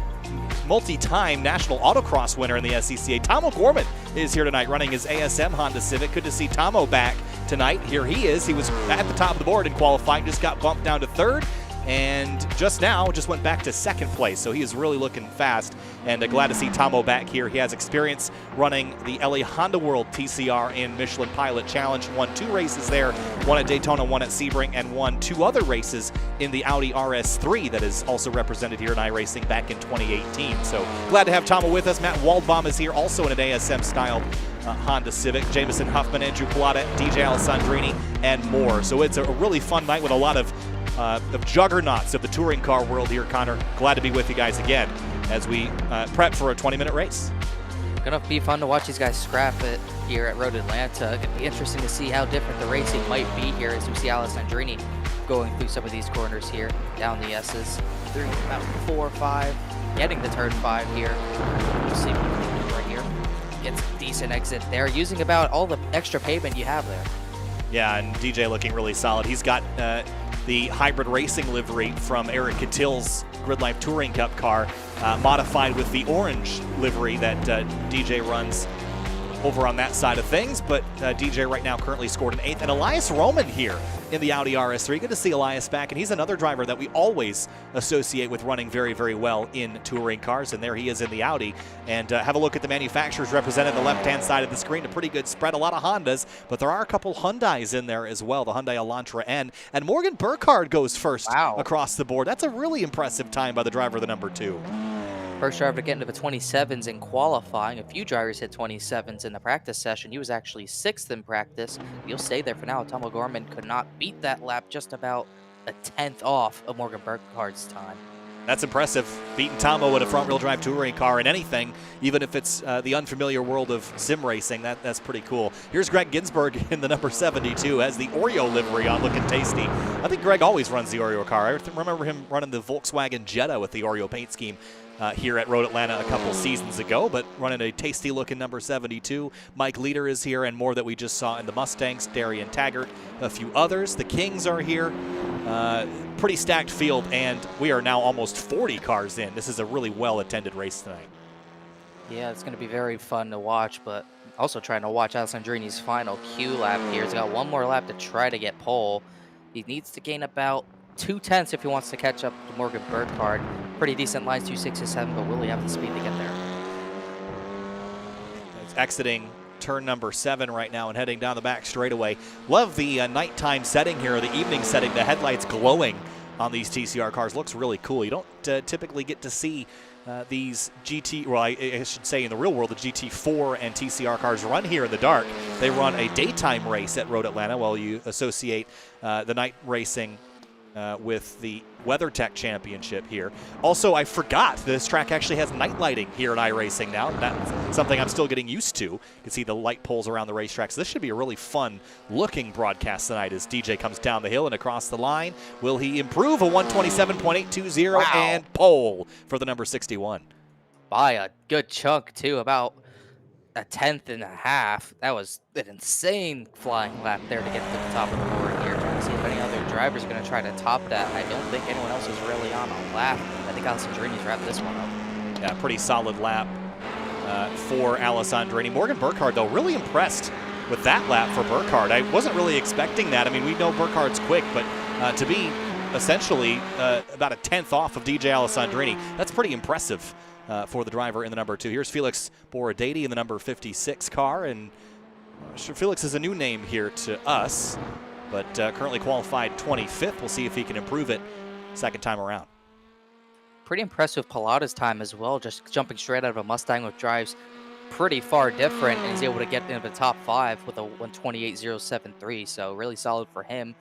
multi-time national autocross winner in the SCCA, Tom O'Gorman, is here tonight running his ASM Honda Civic. Good to see Tomo back tonight. Here he is. He was at the top of the board in qualifying, just got bumped down to third, and just went back to second place. So he is really looking fast, and glad to see Tomo back here. He has experience running the LA Honda World TCR and Michelin Pilot Challenge. Won 2 races there, one at Daytona, one at Sebring, and won 2 other races in the Audi RS3 that is also represented here in iRacing back in 2018. So glad to have Tomo with us. Matt Waldbaum is here, also in an ASM style Honda Civic. Jameson Huffman, Andrew Palata, DJ Alessandrini, and more. So it's a really fun night with a lot of juggernauts of the touring car world here. Connor, glad to be with you guys again as we prep for a 20-minute race. Gonna be fun to watch these guys scrap it here at Road Atlanta. Gonna be interesting to see how different the racing might be here as we see Alessandrini going through some of these corners here, down the S's, through about 4 or 5, getting to turn 5 here. You see right here, gets a decent exit there, using about all the extra pavement you have there. Yeah, and DJ looking really solid. He's got the hybrid racing livery from Eric Cattill's Grid Life Touring Cup car, modified with the orange livery that DJ runs over on that side of things. But DJ right now currently scored an 8th. And Elias Roman here in the Audi RS3. Good to see Elias back. And he's another driver that we always associate with running very, very well in touring cars. And there he is in the Audi. And have a look at the manufacturers represented on the left-hand side of the screen. A pretty good spread. A lot of Hondas, but there are a couple Hyundais in there as well. The Hyundai Elantra N. And Morgan Burkhardt goes first across the board. That's a really impressive time by the driver, the number 2. First driver to get into the 27s in qualifying. A few drivers hit 27s in the practice session. He was actually 6th in practice. He'll stay there for now. Tom O'Gorman could not beat that lap, just about a 10th off of Morgan Burkhardt's time. That's impressive. Beating Tomo in a front-wheel drive touring car in anything, even if it's the unfamiliar world of sim racing, that's pretty cool. Here's Greg Ginsberg in the number 72, has the Oreo livery on, looking tasty. I think Greg always runs the Oreo car. I remember him running the Volkswagen Jetta with the Oreo paint scheme here at Road Atlanta a couple seasons ago, but running a tasty-looking number 72. Mike Leader is here, and more that we just saw in the Mustangs. Darian Taggart, a few others. The Kings are here. Pretty stacked field, and we are now almost 40 cars in. This is a really well-attended race tonight. Yeah, it's going to be very fun to watch, but also trying to watch Alessandrini's final Q lap here. He's got one more lap to try to get pole. He needs to gain about 2/10 if he wants to catch up to Morgan Burkhardt. Pretty decent lines, 267, but will he have the speed to get there? He's exiting turn number 7 right now and heading down the back straightaway. Love the nighttime setting here, or the evening setting. The headlights glowing on these TCR cars. Looks really cool. You don't typically get to see these I should say in the real world, the GT4 and TCR cars run here in the dark. They run a daytime race at Road Atlanta, while you associate the night racing with the WeatherTech Championship here. Also, I forgot this track actually has night lighting here at iRacing now. That's something I'm still getting used to. You can see the light poles around the racetrack. So this should be a really fun looking broadcast tonight as DJ comes down the hill and across the line. Will he improve? A 127.820 and pole for the number 61. By a good chunk too, about a 10th and a half. That was an insane flying lap there to get to the top of the board here. Trying to see if any other drivers are going to try to top that. I don't think anyone else is really on a lap. I think Alessandrini's wrapped this one up. Yeah, pretty solid lap for Alessandrini. Morgan Burkhardt, though, really impressed with that lap for Burkhardt. I wasn't really expecting that. I mean, we know Burkhardt's quick, but to be essentially about a 10th off of DJ Alessandrini, that's pretty impressive for the driver in the number 2. Here's Felix Borady in the number 56 car, and sure, Felix is a new name here to us, but currently qualified 25th. We'll see if he can improve it second time around. Pretty impressive Palata's time as well, just jumping straight out of a Mustang with drives pretty far different, and he's able to get into the top 5 with a 128.073, so really solid for him.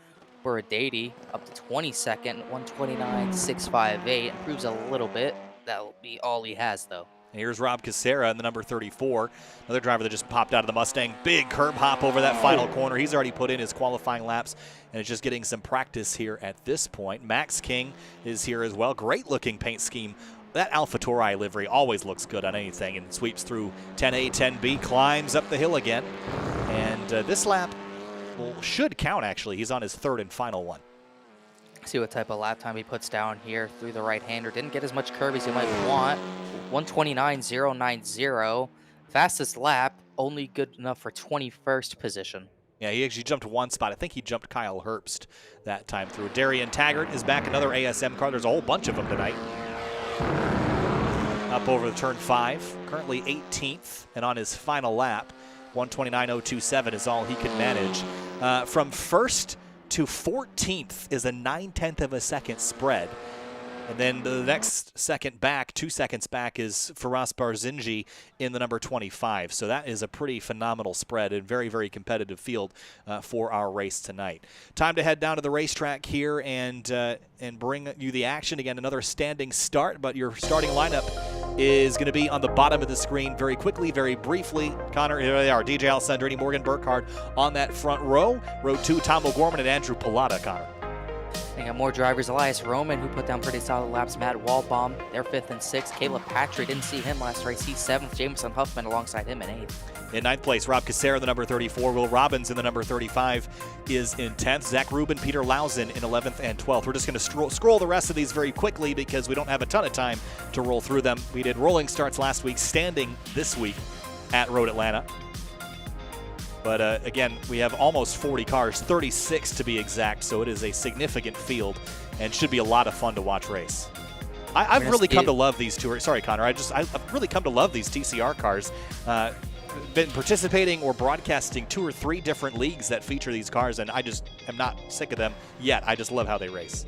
Borady up to 22nd, 129.658, improves a little bit. That'll be all he has, though. Here's Rob Cassera in the number 34, another driver that just popped out of the Mustang. Big curb hop over that final corner. He's already put in his qualifying laps and is just getting some practice here at this point. Max King is here as well. Great looking paint scheme. That AlphaTauri livery always looks good on anything and sweeps through 10A, 10B, climbs up the hill again. And this lap should count, actually. He's on his third and final one. See what type of lap time he puts down here through the right-hander. Didn't get as much curb as he might want. 129.090. Fastest lap, only good enough for 21st position. Yeah, he actually jumped one spot. I think he jumped Kyle Herbst that time through. Darian Taggart is back, another ASM car. There's a whole bunch of them tonight. Up over the turn 5, currently 18th, and on his final lap, 129.027 is all he can manage. From first to 14th is a 9/10 of a second spread. And then the next second back, 2 seconds back, is Firas Barzinji in the number 25. So that is a pretty phenomenal spread and very, very competitive field for our race tonight. Time to head down to the racetrack here and bring you the action. Again, another standing start, but your starting lineup is going to be on the bottom of the screen very quickly, very briefly. Connor, here they are. DJ Alessandrini, Morgan Burkhardt on that front row. Row 2, Tom O'Gorman and Andrew Palata, Connor. They got more drivers. Elias Roman, who put down pretty solid laps. Matt Walbaum, they're 5th and 6th. Caleb Patry, didn't see him last race. He's 7th. Jameson Huffman alongside him in 8th. In 9th place, Rob Cassera, the number 34. Will Robbins in the number 35 is in 10th. Zach Rubin, Peter Lausen in 11th and 12th. We're just going to scroll the rest of these very quickly because we don't have a ton of time to roll through them. We did rolling starts last week, standing this week at Road Atlanta. But again, we have almost 40 cars, 36 to be exact, so it is a significant field and should be a lot of fun to watch race. I've really come to love these tours. Sorry, Connor. I've really come to love these TCR cars. Been participating or broadcasting 2 or 3 different leagues that feature these cars, and I just am not sick of them yet. I just love how they race.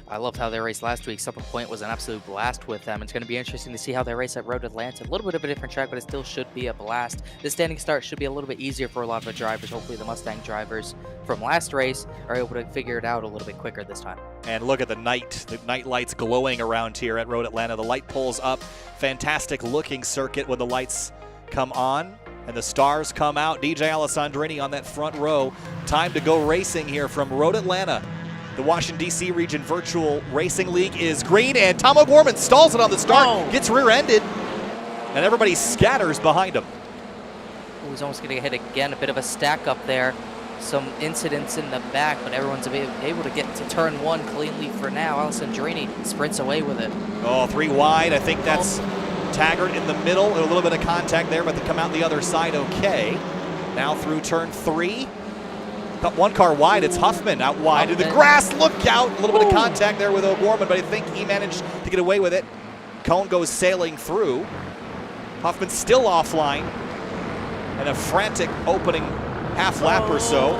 I loved how they raced last week. Summit Point was an absolute blast with them. It's going to be interesting to see how they race at Road Atlanta. A little bit of a different track, but it still should be a blast. The standing start should be a little bit easier for a lot of the drivers. Hopefully the Mustang drivers from last race are able to figure it out a little bit quicker this time. And look at the night lights glowing around here at Road Atlanta. The light pulls up. Fantastic looking circuit when the lights come on and the stars come out. DJ Alessandrini on that front row. Time to go racing here from Road Atlanta. The Washington, D.C. Region Virtual Racing League is green, and Tom O'Gorman stalls it on the start, gets rear-ended, and everybody scatters behind him. Oh, he's almost going to hit again. A bit of a stack up there. Some incidents in the back, but everyone's able to get to turn 1 cleanly for now. Alessandrini sprints away with it. Oh, 3 wide. I think that's Taggart in the middle. A little bit of contact there, but they come out the other side okay. Now through turn 3. Got 1 car wide. It's Huffman out wide to the grass. Look out. A little bit of contact there with O'Gorman, but I think he managed to get away with it. Cone goes sailing through. Huffman still offline. And a frantic opening half lap or so.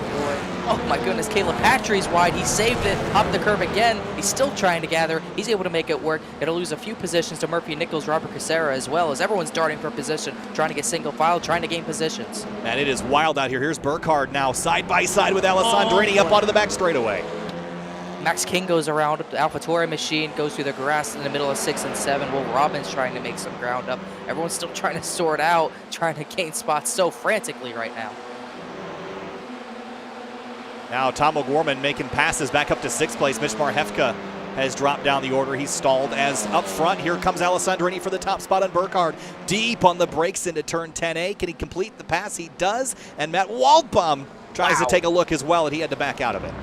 Oh my goodness, Caleb Patry's wide. He saved it, hopped the curve again. He's still trying to gather. He's able to make it work. It'll lose a few positions to Murphy Nichols, Robert Cassera, as well as everyone's darting for position, trying to get single file, trying to gain positions. And it is wild out here. Here's Burkhardt now side by side with Alessandrini up onto the back straightaway. Max King goes around the AlphaTauri machine, goes through the grass in the middle of 6 and 7. Will Robbins trying to make some ground up. Everyone's still trying to sort out, trying to gain spots so frantically right now. Now Tom O'Gorman making passes back up to 6th place. Mitch Marhefka has dropped down the order. He's stalled as up front. Here comes Alessandrini for the top spot on Burkhardt. Deep on the brakes into turn 10A. Can he complete the pass? He does. And Matt Waldbaum tries to take a look as well, and he had to back out of it.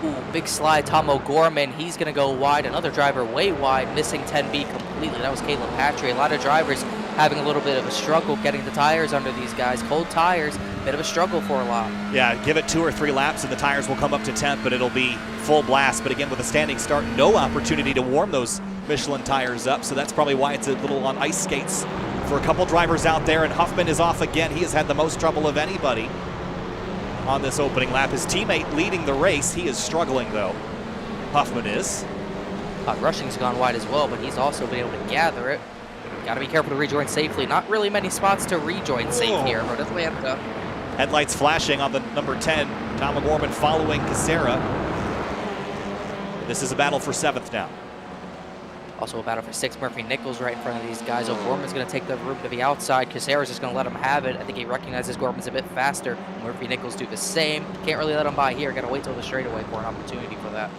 Ooh, big slide, Tom O'Gorman. He's going to go wide. Another driver way wide, missing 10B completely. That was Caleb Patry. A lot of drivers having a little bit of a struggle getting the tires under these guys. Cold tires, bit of a struggle for a lot. Yeah, give it 2 or 3 laps and the tires will come up to 10th, but it'll be full blast. But again, with a standing start, no opportunity to warm those Michelin tires up, so that's probably why it's a little on ice skates for a couple drivers out there. And Huffman is off again. He has had the most trouble of anybody on this opening lap. His teammate leading the race. He is struggling, though. Huffman is. Rushing's gone wide as well, but he's also been able to gather it. Got to be careful to rejoin safely. Not really many spots to rejoin safe here, but Atlanta. Headlights flashing on the number 10. Tom O'Gorman following Cassera. This is a battle for 7th now. Also a battle for 6. Murphy Nichols right in front of these guys. O'Gorman's going to take the room to the outside. Cassera's just going to let him have it. I think he recognizes Gorman's a bit faster. Murphy Nichols do the same. Can't really let him by here. Got to wait till the straightaway for an opportunity for that.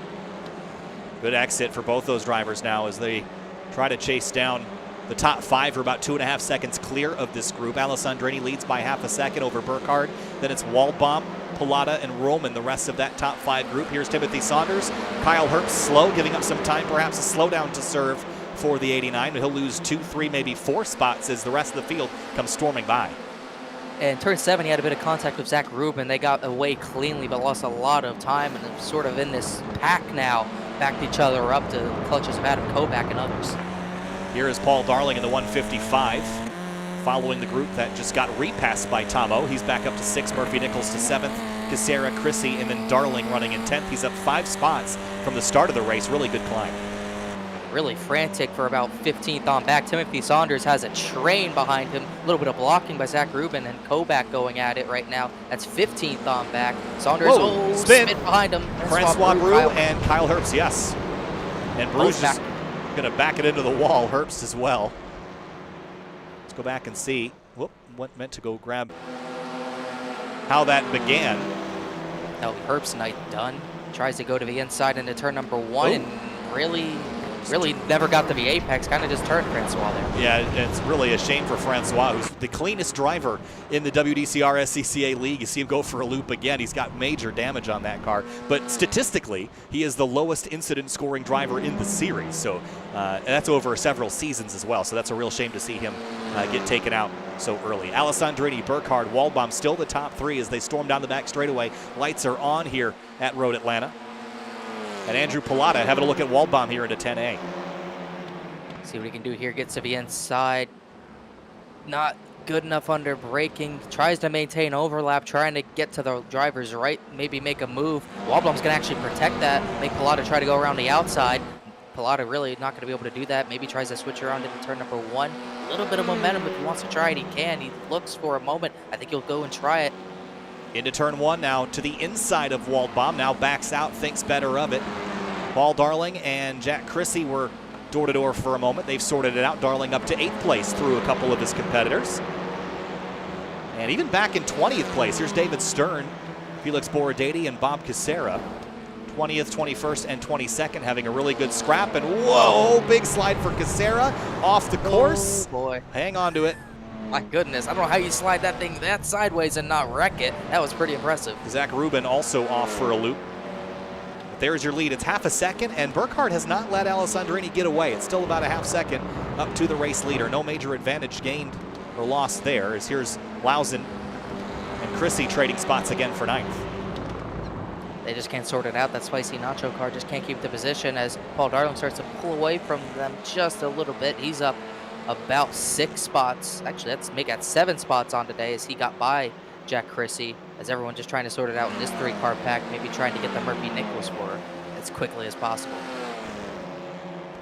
Good exit for both those drivers now as they try to chase down the top 5. Are about 2.5 seconds clear of this group. Alessandrini leads by half a second over Burkhardt. Then it's Waldbaum, Palata, and Roman, the rest of that top 5 group. Here's Timothy Saunders. Kyle Herbst slow, giving up some time, perhaps a slowdown to serve for the 89. He'll lose 2, 3, maybe 4 spots as the rest of the field comes storming by. And turn 7, he had a bit of contact with Zach Rubin. They got away cleanly, but lost a lot of time, and they're sort of in this pack now, backed each other up to the clutches of Adam Kovac and others. Here is Paul Darling in the 155, following the group that just got repassed by Tomo. He's back up to 6, Murphy Nichols to 7th, Cassera, Chrissy, and then Darling running in 10th. He's up 5 spots from the start of the race. Really good climb. Really frantic for about 15th on back. Timothy Saunders has a train behind him. A little bit of blocking by Zach Rubin, and Kovac going at it right now. That's 15th on back. Saunders, spin behind him. Francois Brou and Kyle Herbst, yes. And Brou's just going to back it into the wall. Herbst as well. Let's go back and see. Whoop, meant to go grab how that began. Oh, Herbst's night done. Tries to go to the inside into turn number 1 and really never got to the apex, kind of just turned Francois there. Yeah, it's really a shame for Francois, who's the cleanest driver in the WDCR SCCA league. You see him go for a loop again. He's got major damage on that car. But statistically, he is the lowest incident scoring driver in the series. So that's over several seasons as well. So that's a real shame to see him get taken out so early. Alessandrini, Burkhardt, Waldbaum still the top 3 as they storm down the back straightaway. Lights are on here at Road Atlanta. And Andrew Palata having a look at Waldbaum here into 10A. See what he can do here. Gets to the inside. Not good enough under braking. Tries to maintain overlap, trying to get to the driver's right. Maybe make a move. Waldbaum's going to actually protect that. Make Palata try to go around the outside. Palata really not going to be able to do that. Maybe tries to switch around into turn number 1. A little bit of momentum. If he wants to try it, he can. He looks for a moment. I think he'll go and try it. Into turn 1 now to the inside of Waldbaum. Now backs out, thinks better of it. Paul Darling and Jack Chrissy were door-to-door for a moment. They've sorted it out. Darling up to 8th place through a couple of his competitors. And even back in 20th place, here's David Stern, Felix Borady, and Bob Cassera. 20th, 21st, and 22nd having a really good scrap. And whoa, big slide for Cassera off the course. Oh boy. Hang on to it. My goodness, I don't know how you slide that thing that sideways and not wreck it. That was pretty impressive. Zach Rubin also off for a loop. But there's your lead. It's half a second, and Burkhardt has not let Alessandrini get away. It's still about a half second up to the race leader. No major advantage gained or lost there, as here's Lausen and Chrissy trading spots again for 9th. They just can't sort it out. That spicy nacho car just can't keep the position as Paul Darling starts to pull away from them just a little bit. He's up about 6 spots. Actually, let's make that 7 spots on today as he got by Jack Chrissy, as everyone just trying to sort it out in this 3-car pack, maybe trying to get the Murphy Nichols for as quickly as possible.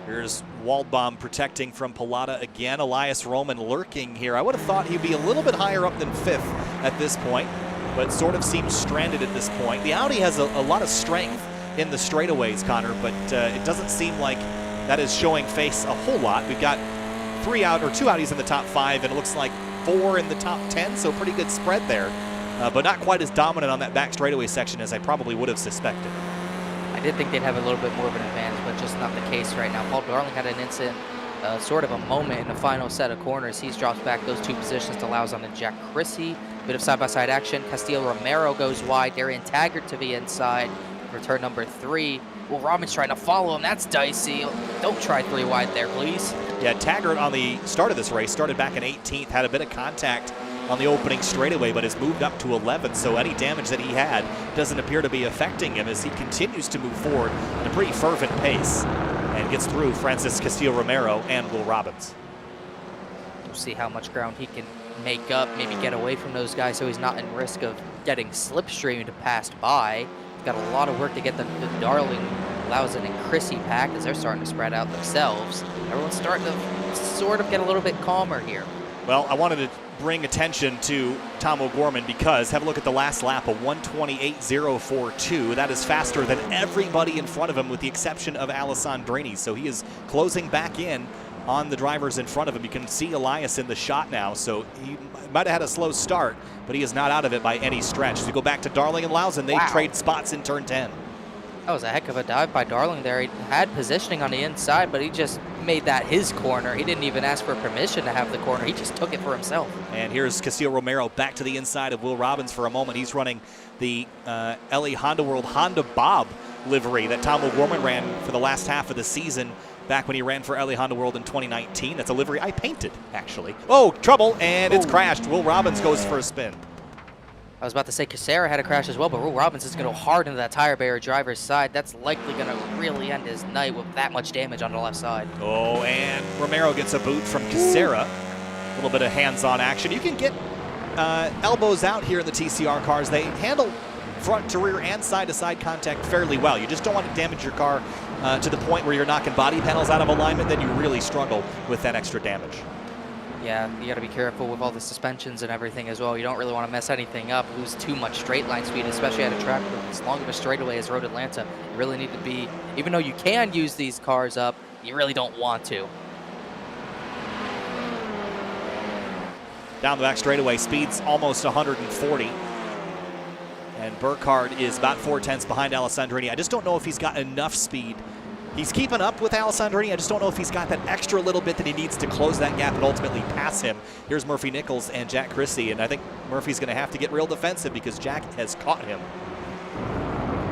Here's Waldbaum protecting from Palata again. Elias Roman lurking here. I would have thought he'd be a little bit higher up than 5th at this point, but sort of seems stranded at this point. The Audi has a lot of strength in the straightaways, Connor, but it doesn't seem like that is showing face a whole lot. We've got 2 Audis in the top 5, and it looks like 4 in the top 10, so pretty good spread there, but not quite as dominant on that back straightaway section as I probably would have suspected. I did think they'd have a little bit more of an advantage, but just not the case right now. Paul Darling had an incident, sort of a moment in the final set of corners. He's dropped back those 2 positions to Lausen and Jack Chrissy. Bit of side-by-side action. Castillo Romero goes wide. Darian Taggart to the inside for turn number 3. Well, Robin's trying to follow him. That's dicey. Don't try 3 wide there, please. Yeah, Taggart on the start of this race started back in 18th, had a bit of contact on the opening straightaway, but has moved up to 11th, so any damage that he had doesn't appear to be affecting him as he continues to move forward at a pretty fervent pace and gets through Francis Castillo-Romero and Will Robbins. We'll see how much ground he can make up, maybe get away from those guys so he's not in risk of getting slipstreamed passed by. He's got a lot of work to get the Darling, Lausen, and Chrissy packed as they're starting to spread out themselves. Everyone's starting to sort of get a little bit calmer here. Well, I wanted to bring attention to Tom O'Gorman because have a look at the last lap, a 1:28.042. That is faster than everybody in front of him with the exception of Alessandrini. So he is closing back in on the drivers in front of him. You can see Elias in the shot now, so he might have had a slow start, but he is not out of it by any stretch. So you go back to Darling and Lausen, they trade spots in turn 10. That was a heck of a dive by Darling there. He had positioning on the inside, but he just made that his corner. He didn't even ask for permission to have the corner. He just took it for himself. And here's Castillo Romero back to the inside of Will Robbins for a moment. He's running the LA Honda World Honda Bob livery that Tom O'Gorman ran for the last half of the season back when he ran for LA Honda World in 2019. That's a livery I painted, actually. Oh, trouble, and it's crashed. Will Robbins goes for a spin. I was about to say Cassera had a crash as well, but Will Robbins is going to go hard into that tire barrier driver's side. That's likely going to really end his night with that much damage on the left side. Oh, and Romero gets a boot from Cassera. A little bit of hands-on action. You can get elbows out here in the TCR cars. They handle front to rear and side-to-side contact fairly well. You just don't want to damage your car to the point where you're knocking body panels out of alignment. Then you really struggle with that extra damage. Yeah, you got to be careful with all the suspensions and everything as well. You don't really want to mess anything up, lose too much straight line speed, especially at a track with as long of a straightaway as Road Atlanta. You really need to be, even though you can use these cars up, you really don't want to. Down the back straightaway, speed's almost 140. And Burkhardt is about 4/10 behind Alessandrini. I just don't know if he's got enough speed. He's keeping up with Alessandrini. I just don't know if he's got that extra little bit that he needs to close that gap and ultimately pass him. Here's Murphy Nichols and Jack Chrissy, and I think Murphy's going to have to get real defensive because Jack has caught him.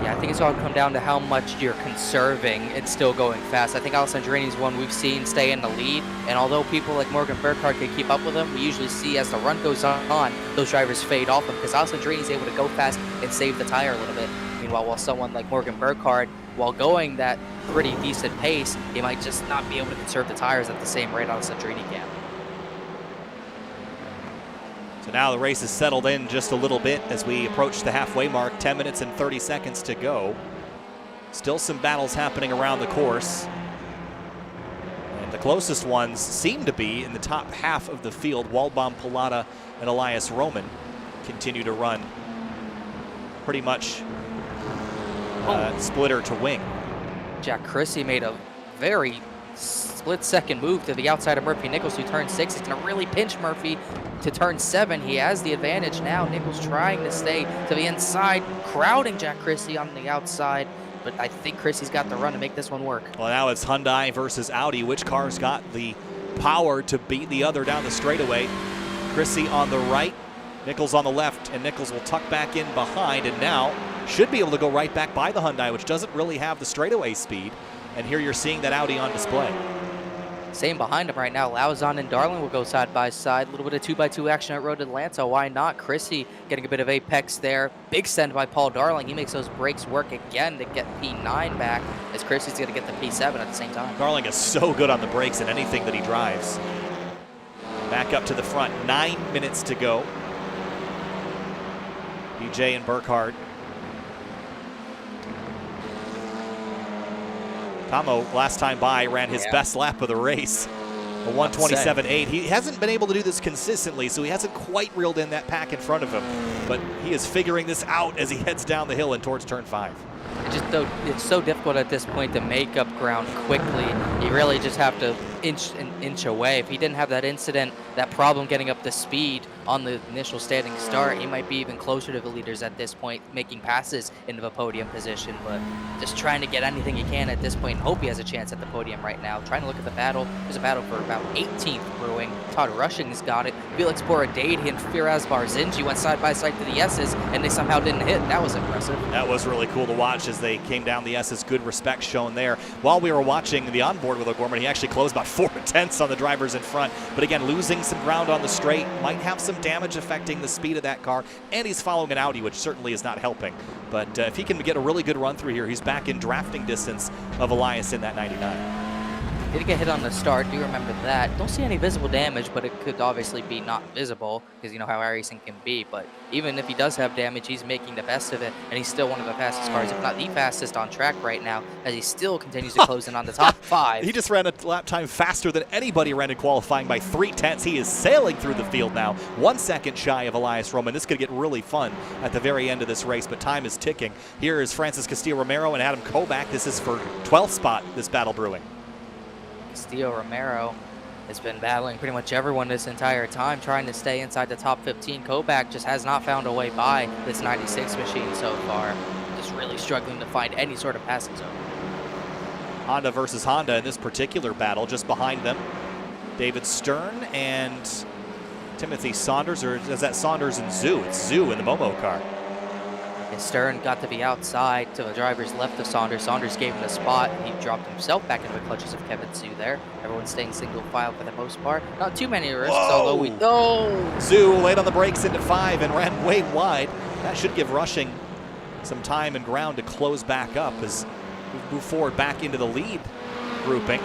Yeah, I think it's all come down to how much you're conserving and still going fast. I think Alessandrini's one we've seen stay in the lead, and although people like Morgan Burkhardt can keep up with him, we usually see as the run goes on, those drivers fade off him because Alessandrini's able to go fast and save the tire a little bit. Meanwhile, while someone like Morgan Burkhardt, while going that pretty decent pace, he might just not be able to conserve the tires at the same rate Alessandrini can. So now the race is settled in just a little bit as we approach the halfway mark, 10 minutes and 30 seconds to go. Still some battles happening around the course. And the closest ones seem to be in the top half of the field. Waldbaum, Palata, and Elias Roman continue to run pretty much splitter to wing. Jack Chrissy made a very split-second move to the outside of Murphy Nichols, who turned 6. He's going to really pinch Murphy to turn 7. He has the advantage now. Nichols trying to stay to the inside, crowding Jack Chrissy on the outside, but I think Chrissy's got the run to make this one work. Well, now it's Hyundai versus Audi. Which car's got the power to beat the other down the straightaway? Chrissy on the right, Nichols on the left, and Nichols will tuck back in behind, and now should be able to go right back by the Hyundai, which doesn't really have the straightaway speed. And here you're seeing that Audi on display. Same behind him right now. Lauzon and Darling will go side by side. A little bit of 2x2 action at Road Atlanta. Why not? Chrissy getting a bit of apex there. Big send by Paul Darling. He makes those brakes work again to get P9 back, as Chrissy's going to get the P7 at the same time. Darling is so good on the brakes in anything that he drives. Back up to the front. 9 minutes to go. BJ and Burkhardt. Tomo, last time by, ran his best lap of the race, a 1:27.8. He hasn't been able to do this consistently, so he hasn't quite reeled in that pack in front of him. But he is figuring this out as he heads down the hill and towards turn 5. It's so difficult at this point to make up ground quickly. You really just have to inch away. If he didn't have that incident, that problem getting up the speed on the initial standing start, he might be even closer to the leaders at this point, making passes into the podium position, but just trying to get anything he can at this point and hope he has a chance at the podium right now. Trying to look at the battle. There's a battle for about 18th brewing. Todd Rushing's got it. Felix Borady and Firas Barzinji went side by side to the S's, and they somehow didn't hit. That was impressive. That was really cool to watch as they came down the S's. Good respect shown there. While we were watching the onboard with O'Gorman, he actually closed about 4/10 on the drivers in front. But again, losing some ground on the straight might have some damage affecting the speed of that car. And he's following an Audi, which certainly is not helping. But if he can get a really good run through here, he's back in drafting distance of Elias in that 99. Did get hit on the start, do remember that. Don't see any visible damage, but it could obviously be not visible, because you know how iRacing can be. But even if he does have damage, he's making the best of it, and he's still one of the fastest cars, if not the fastest on track right now, as he still continues to close in on the top 5. He just ran a lap time faster than anybody ran in qualifying by 3/10. He is sailing through the field now, 1 second shy of Elias Roman. This could get really fun at the very end of this race, but time is ticking. Here is Francis Castillo-Romero and Adam Koback. This is for 12th spot, this battle brewing. Castillo-Romero has been battling pretty much everyone this entire time, trying to stay inside the top 15. Koback just has not found a way by this 96 machine so far. Just really struggling to find any sort of passing zone. Honda versus Honda in this particular battle. Just behind them, David Stern and Timothy Saunders, or is that Saunders and Zhu? It's Zhu in the Momo car. Stern got to be outside to the driver's left of Saunders. Saunders gave him the spot. He dropped himself back into the clutches of Kevin Zhu there. Everyone's staying single file for the most part. Not too many risks, although we know. Zhu laid on the brakes into 5 and ran way wide. That should give Rushing some time and ground to close back up as we move forward back into the lead grouping.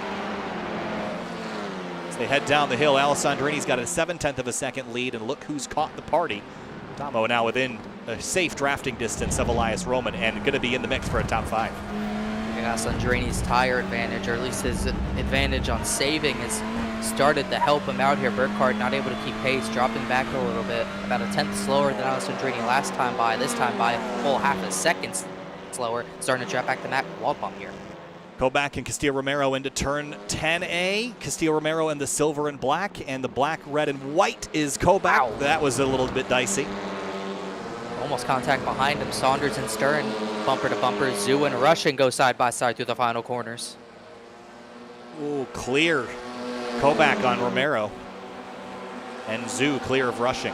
As they head down the hill, Alessandrini's got a 7/10 of a second lead, and look who's caught the party. Tomo now within a safe drafting distance of Elias Roman and going to be in the mix for a top 5. Alessandrini's tire advantage, or at least his advantage on saving, has started to help him out here. Burkhardt not able to keep pace, dropping back a little bit, about a 10th slower than Alessandrini last time by. This time by a full half a second slower, starting to drop back the Mac wall bump here. Koback and Castillo-Romero into turn 10A. Castillo-Romero in the silver and black, and the black, red, and white is Koback. Wow. That was a little bit dicey. Almost contact behind him. Saunders and Stern, bumper to bumper. Zhu and Rushing go side by side through the final corners. Ooh, clear. Koback on Romero. And Zhu clear of Rushing.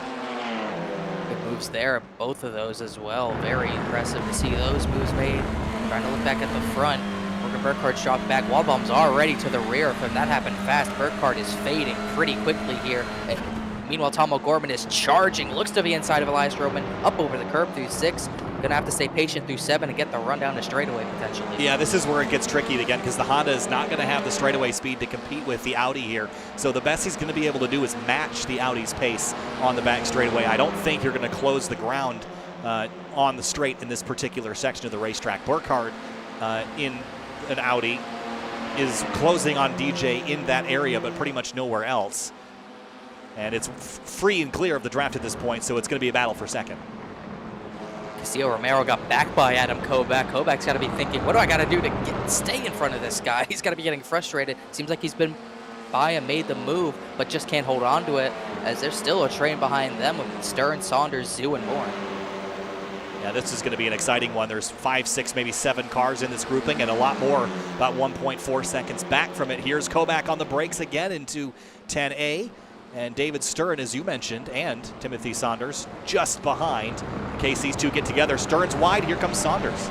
Good moves there, both of those as well. Very impressive to see those moves made. Trying to look back at the front. Burkhardt's dropped back. Wall bomb's already to the rear of him. That happened fast. Burkhardt is fading pretty quickly here. And meanwhile, Tomo Gorman is charging. Looks to be inside of Elias Roman. Up over the curb through 6. Gonna have to stay patient through 7 and get the run down the straightaway potentially. Yeah, this is where it gets tricky again, because the Honda is not going to have the straightaway speed to compete with the Audi here. So the best he's going to be able to do is match the Audi's pace on the back straightaway. I don't think you're going to close the ground on the straight in this particular section of the racetrack. Burkhardt in an Audi is closing on DJ in that area, but pretty much nowhere else. And it's free and clear of the draft at this point, so it's going to be a battle for second. Castillo-Romero got back by Adam Koback. Koback's got to be thinking, what do I got to do to stay in front of this guy? He's got to be getting frustrated. Seems like he's been by and made the move, but just can't hold on to it, as there's still a train behind them with Stern, Saunders, Zhu, and more. Yeah, this is going to be an exciting one. There's 5, 6, maybe 7 cars in this grouping, and a lot more about 1.4 seconds back from it. Here's Koback on the brakes again into 10A. And David Stern, as you mentioned, and Timothy Saunders just behind. In case these two get together, Stern's wide. Here comes Saunders.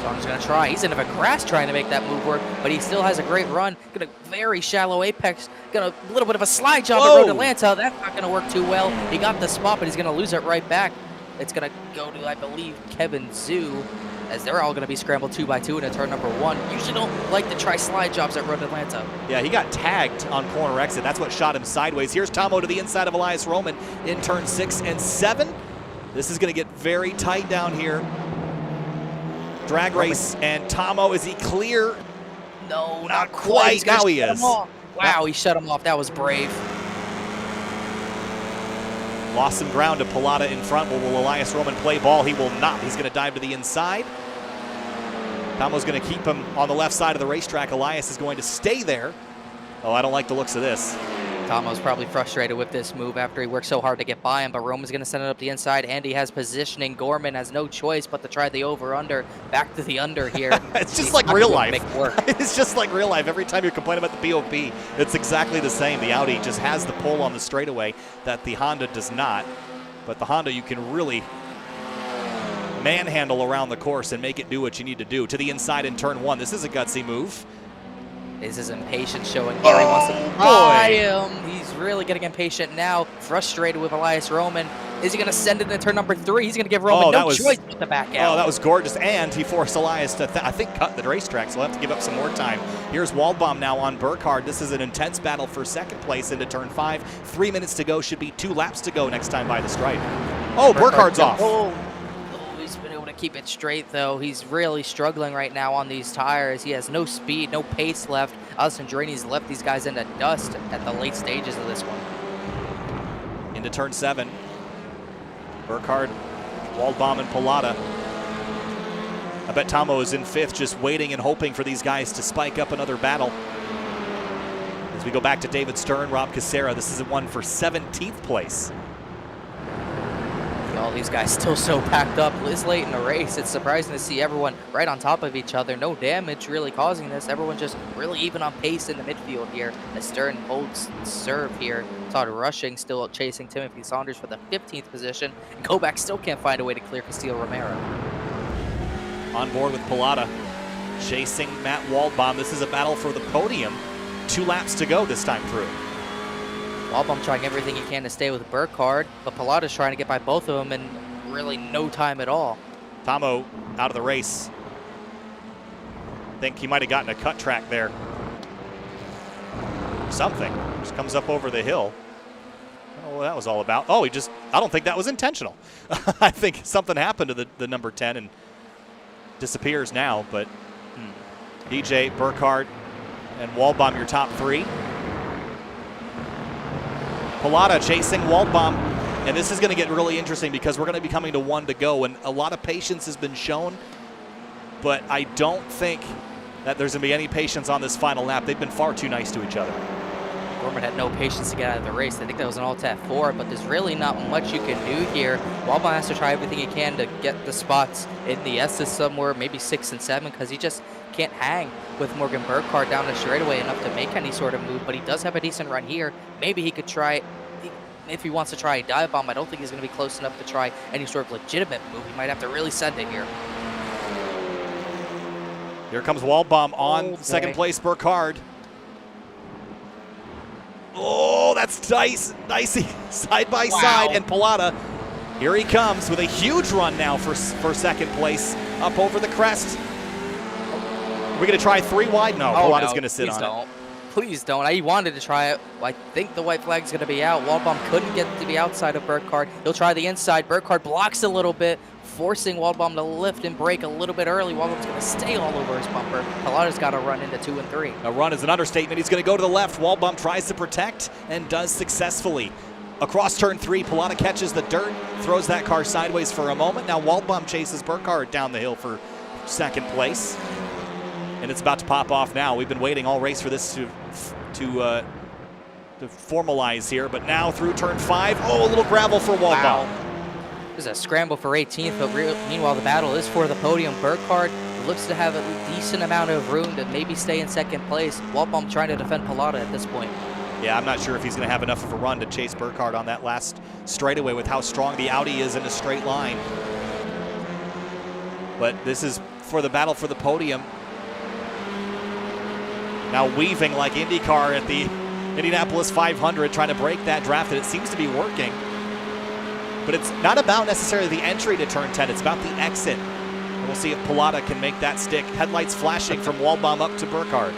Saunders going to try. He's into the grass trying to make that move work, but he still has a great run. Got a very shallow apex. Got a little bit of a slide job at Road Atlanta. That's not going to work too well. He got the spot, but he's going to lose it right back. It's going to go to, I believe, Kevin Zhu, as they're all going to be scrambled 2 by 2 into turn number 1. Usually don't like to try slide jobs at Road Atlanta. Yeah, he got tagged on corner exit. That's what shot him sideways. Here's Tomo to the inside of Elias Roman in turn 6 and 7. This is going to get very tight down here. Drag race, and Tomo, is he clear? No, not quite. Now he is. Wow, he shut him off. That was brave. Lost some ground to Palata in front. Will Elias Roman play ball? He will not. He's going to dive to the inside. Tomo's going to keep him on the left side of the racetrack. Elias is going to stay there. Oh, I don't like the looks of this. Tomo's probably frustrated with this move after he worked so hard to get by him, but Roman's going to send it up the inside, and he has positioning. Gorman has no choice but to try the over-under. Back to the under here. It's just like real life. It's just like real life. Every time you complain about the POP, it's exactly the same. The Audi just has the pull on the straightaway that the Honda does not. But the Honda, you can really manhandle around the course and make it do what you need to do. To the inside in turn 1. This is a gutsy move. Is his impatience showing here? He wants to buy him. He's really getting impatient now, frustrated with Elias Roman. Is he going to send it into turn number 3? He's going to give Roman no choice but to back out. Oh, that was gorgeous. And he forced Elias to, I think, cut the racetrack, so he'll have to give up some more time. Here's Waldbaum now on Burkhardt. This is an intense battle for second place into turn 5. 3 minutes to go. Should be 2 laps to go next time by the stripe. Oh, Burkhardt's off. Oh, he's been able to keep it straight, though. He's really struggling right now on these tires. He has no speed, no pace left. Alessandrini's left these guys into dust at the late stages of this one. Into turn 7. Burkhardt, Waldbaum, and Palata. I bet Tomo is in 5th, just waiting and hoping for these guys to spike up another battle. As we go back to David Stern, Rob Cassera, this is one for 17th place. All these guys still so packed up this late in the race. It's surprising to see everyone right on top of each other. No damage really causing this. Everyone just really even on pace in the midfield here. As Stern holds serve here. Todd Rushing still chasing Timothy Saunders for the 15th position. And Kobach still can't find a way to clear Castillo Romero. On board with Palata, chasing Matt Waldbaum. This is a battle for the podium. 2 laps to go this time through. Waldbaum trying everything he can to stay with Burkhardt, but Palata's trying to get by both of them in really no time at all. Tomo out of the race. I think he might have gotten a cut track there. Something. Just comes up over the hill. I don't know what that was all about. Oh, I don't think that was intentional. I think something happened to the number 10 and disappears now, but DJ, Burkhardt, and Waldbaum, your top 3. Palata chasing Waldbaum, and this is going to get really interesting because we're going to be coming to 1 to go, and a lot of patience has been shown, but I don't think that there's going to be any patience on this final lap. They've been far too nice to each other. Gorman had no patience to get out of the race. I think that was an alt-F 4, but there's really not much you can do here. Waldbaum has to try everything he can to get the spots in the S's somewhere, maybe 6 and 7, because he just can't hang with Morgan Burkhardt down the straightaway enough to make any sort of move, but he does have a decent run here. Maybe he could try, if he wants to try a dive bomb. I don't think he's going to be close enough to try any sort of legitimate move. He might have to really send it here. Here comes Waldbaum on second place, Burkhardt. Oh, that's dicey side by side, and Palata, here he comes with a huge run now for second place up over the crest. Are we going to try 3 wide? No, Palata's going to sit on it. Please don't. I wanted to try it. I think the white flag's going to be out. Waldbaum couldn't get to the outside of Burkhardt. He'll try the inside. Burkhardt blocks a little bit, forcing Waldbaum to lift and brake a little bit early. Waldbaum's going to stay all over his bumper. Palata's got to run into 2 and 3. A run is an understatement. He's going to go to the left. Waldbaum tries to protect and does successfully. Across turn 3, Palata catches the dirt, throws that car sideways for a moment. Now Waldbaum chases Burkhardt down the hill for second place. And it's about to pop off now. We've been waiting all race for this to formalize here, but now through turn 5, a little gravel for Waldbaum. Wow. There's a scramble for 18th, but meanwhile the battle is for the podium. Burkhardt looks to have a decent amount of room to maybe stay in second place. Waldbaum trying to defend Palata at this point. Yeah, I'm not sure if he's going to have enough of a run to chase Burkhardt on that last straightaway with how strong the Audi is in a straight line. But this is for the battle for the podium. Now weaving like IndyCar at the Indianapolis 500, trying to break that draft, and it seems to be working. But it's not about necessarily the entry to turn 10, it's about the exit. And we'll see if Palata can make that stick. Headlights flashing from Waldbaum up to Burkhardt.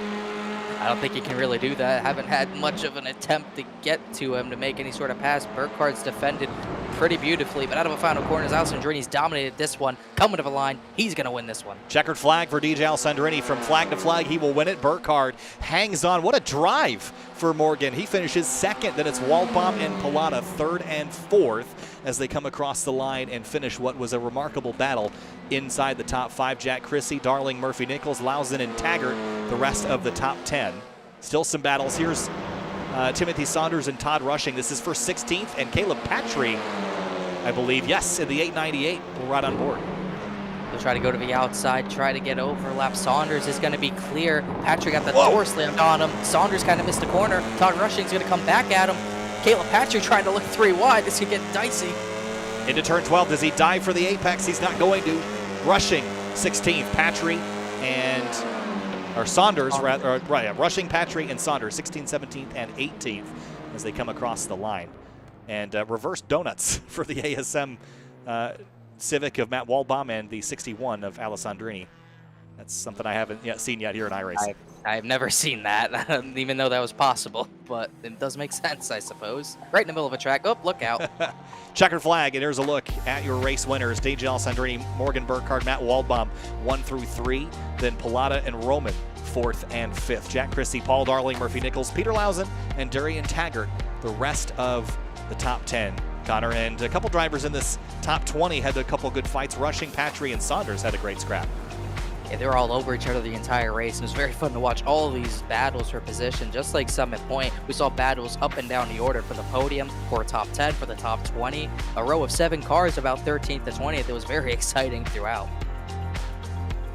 I don't think he can really do that. Haven't had much of an attempt to get to him to make any sort of pass. Burkhardt's defended pretty beautifully, but out of a final corner, Alessandrini's dominated this one. Coming to the line, he's going to win this one. Checkered flag for DJ Alessandrini. From flag to flag, he will win it. Burkhardt hangs on. What a drive for Morgan. He finishes second. Then it's Waldbaum and Palata, 3rd and 4th, as they come across the line and finish what was a remarkable battle inside the top 5. Jack Chrissy, Darling, Murphy Nichols, Lausen, and Taggart, the rest of the top 10. Still some battles. Here's Timothy Saunders and Todd Rushing. This is for 16th, and Caleb Patry, I believe, yes, in the 898, will ride on board. He'll try to go to the outside, try to get overlap. Saunders is going to be clear. Patry got the door slammed on him. Saunders kind of missed the corner. Todd Rushing's going to come back at him. Caleb Patry trying to look 3 wide. This could get dicey. Into turn 12. Does he dive for the apex? He's not going to. Rushing 16th. Patry and Saunders, Rushing, Patry, and Saunders 16th, 17th, and 18th as they come across the line. And reverse donuts for the ASM Civic of Matt Waldbaum and the 61 of Alessandrini. That's something I haven't seen yet here in iRacing. I've never seen that. I didn't even know that was possible, but it does make sense, I suppose. Right in the middle of a track. Oh, look out. Checkered flag, and here's a look at your race winners. DJ Alessandrini, Morgan Burkhardt, Matt Waldbaum, 1 through 3. Then Palata and Roman, 4th and 5th. Jack Christie, Paul Darling, Murphy Nichols, Peter Lausen, and Darian Taggart, the rest of the top 10. Connor, and a couple drivers in this top 20 had a couple good fights. Rushing, Patry, and Saunders had a great scrap. Yeah, they were all over each other the entire race, and it was very fun to watch all of these battles for position. Just like Summit Point, we saw battles up and down the order for the podium, for top 10, for the top 20. A row of 7 cars about 13th to 20th. It was very exciting throughout.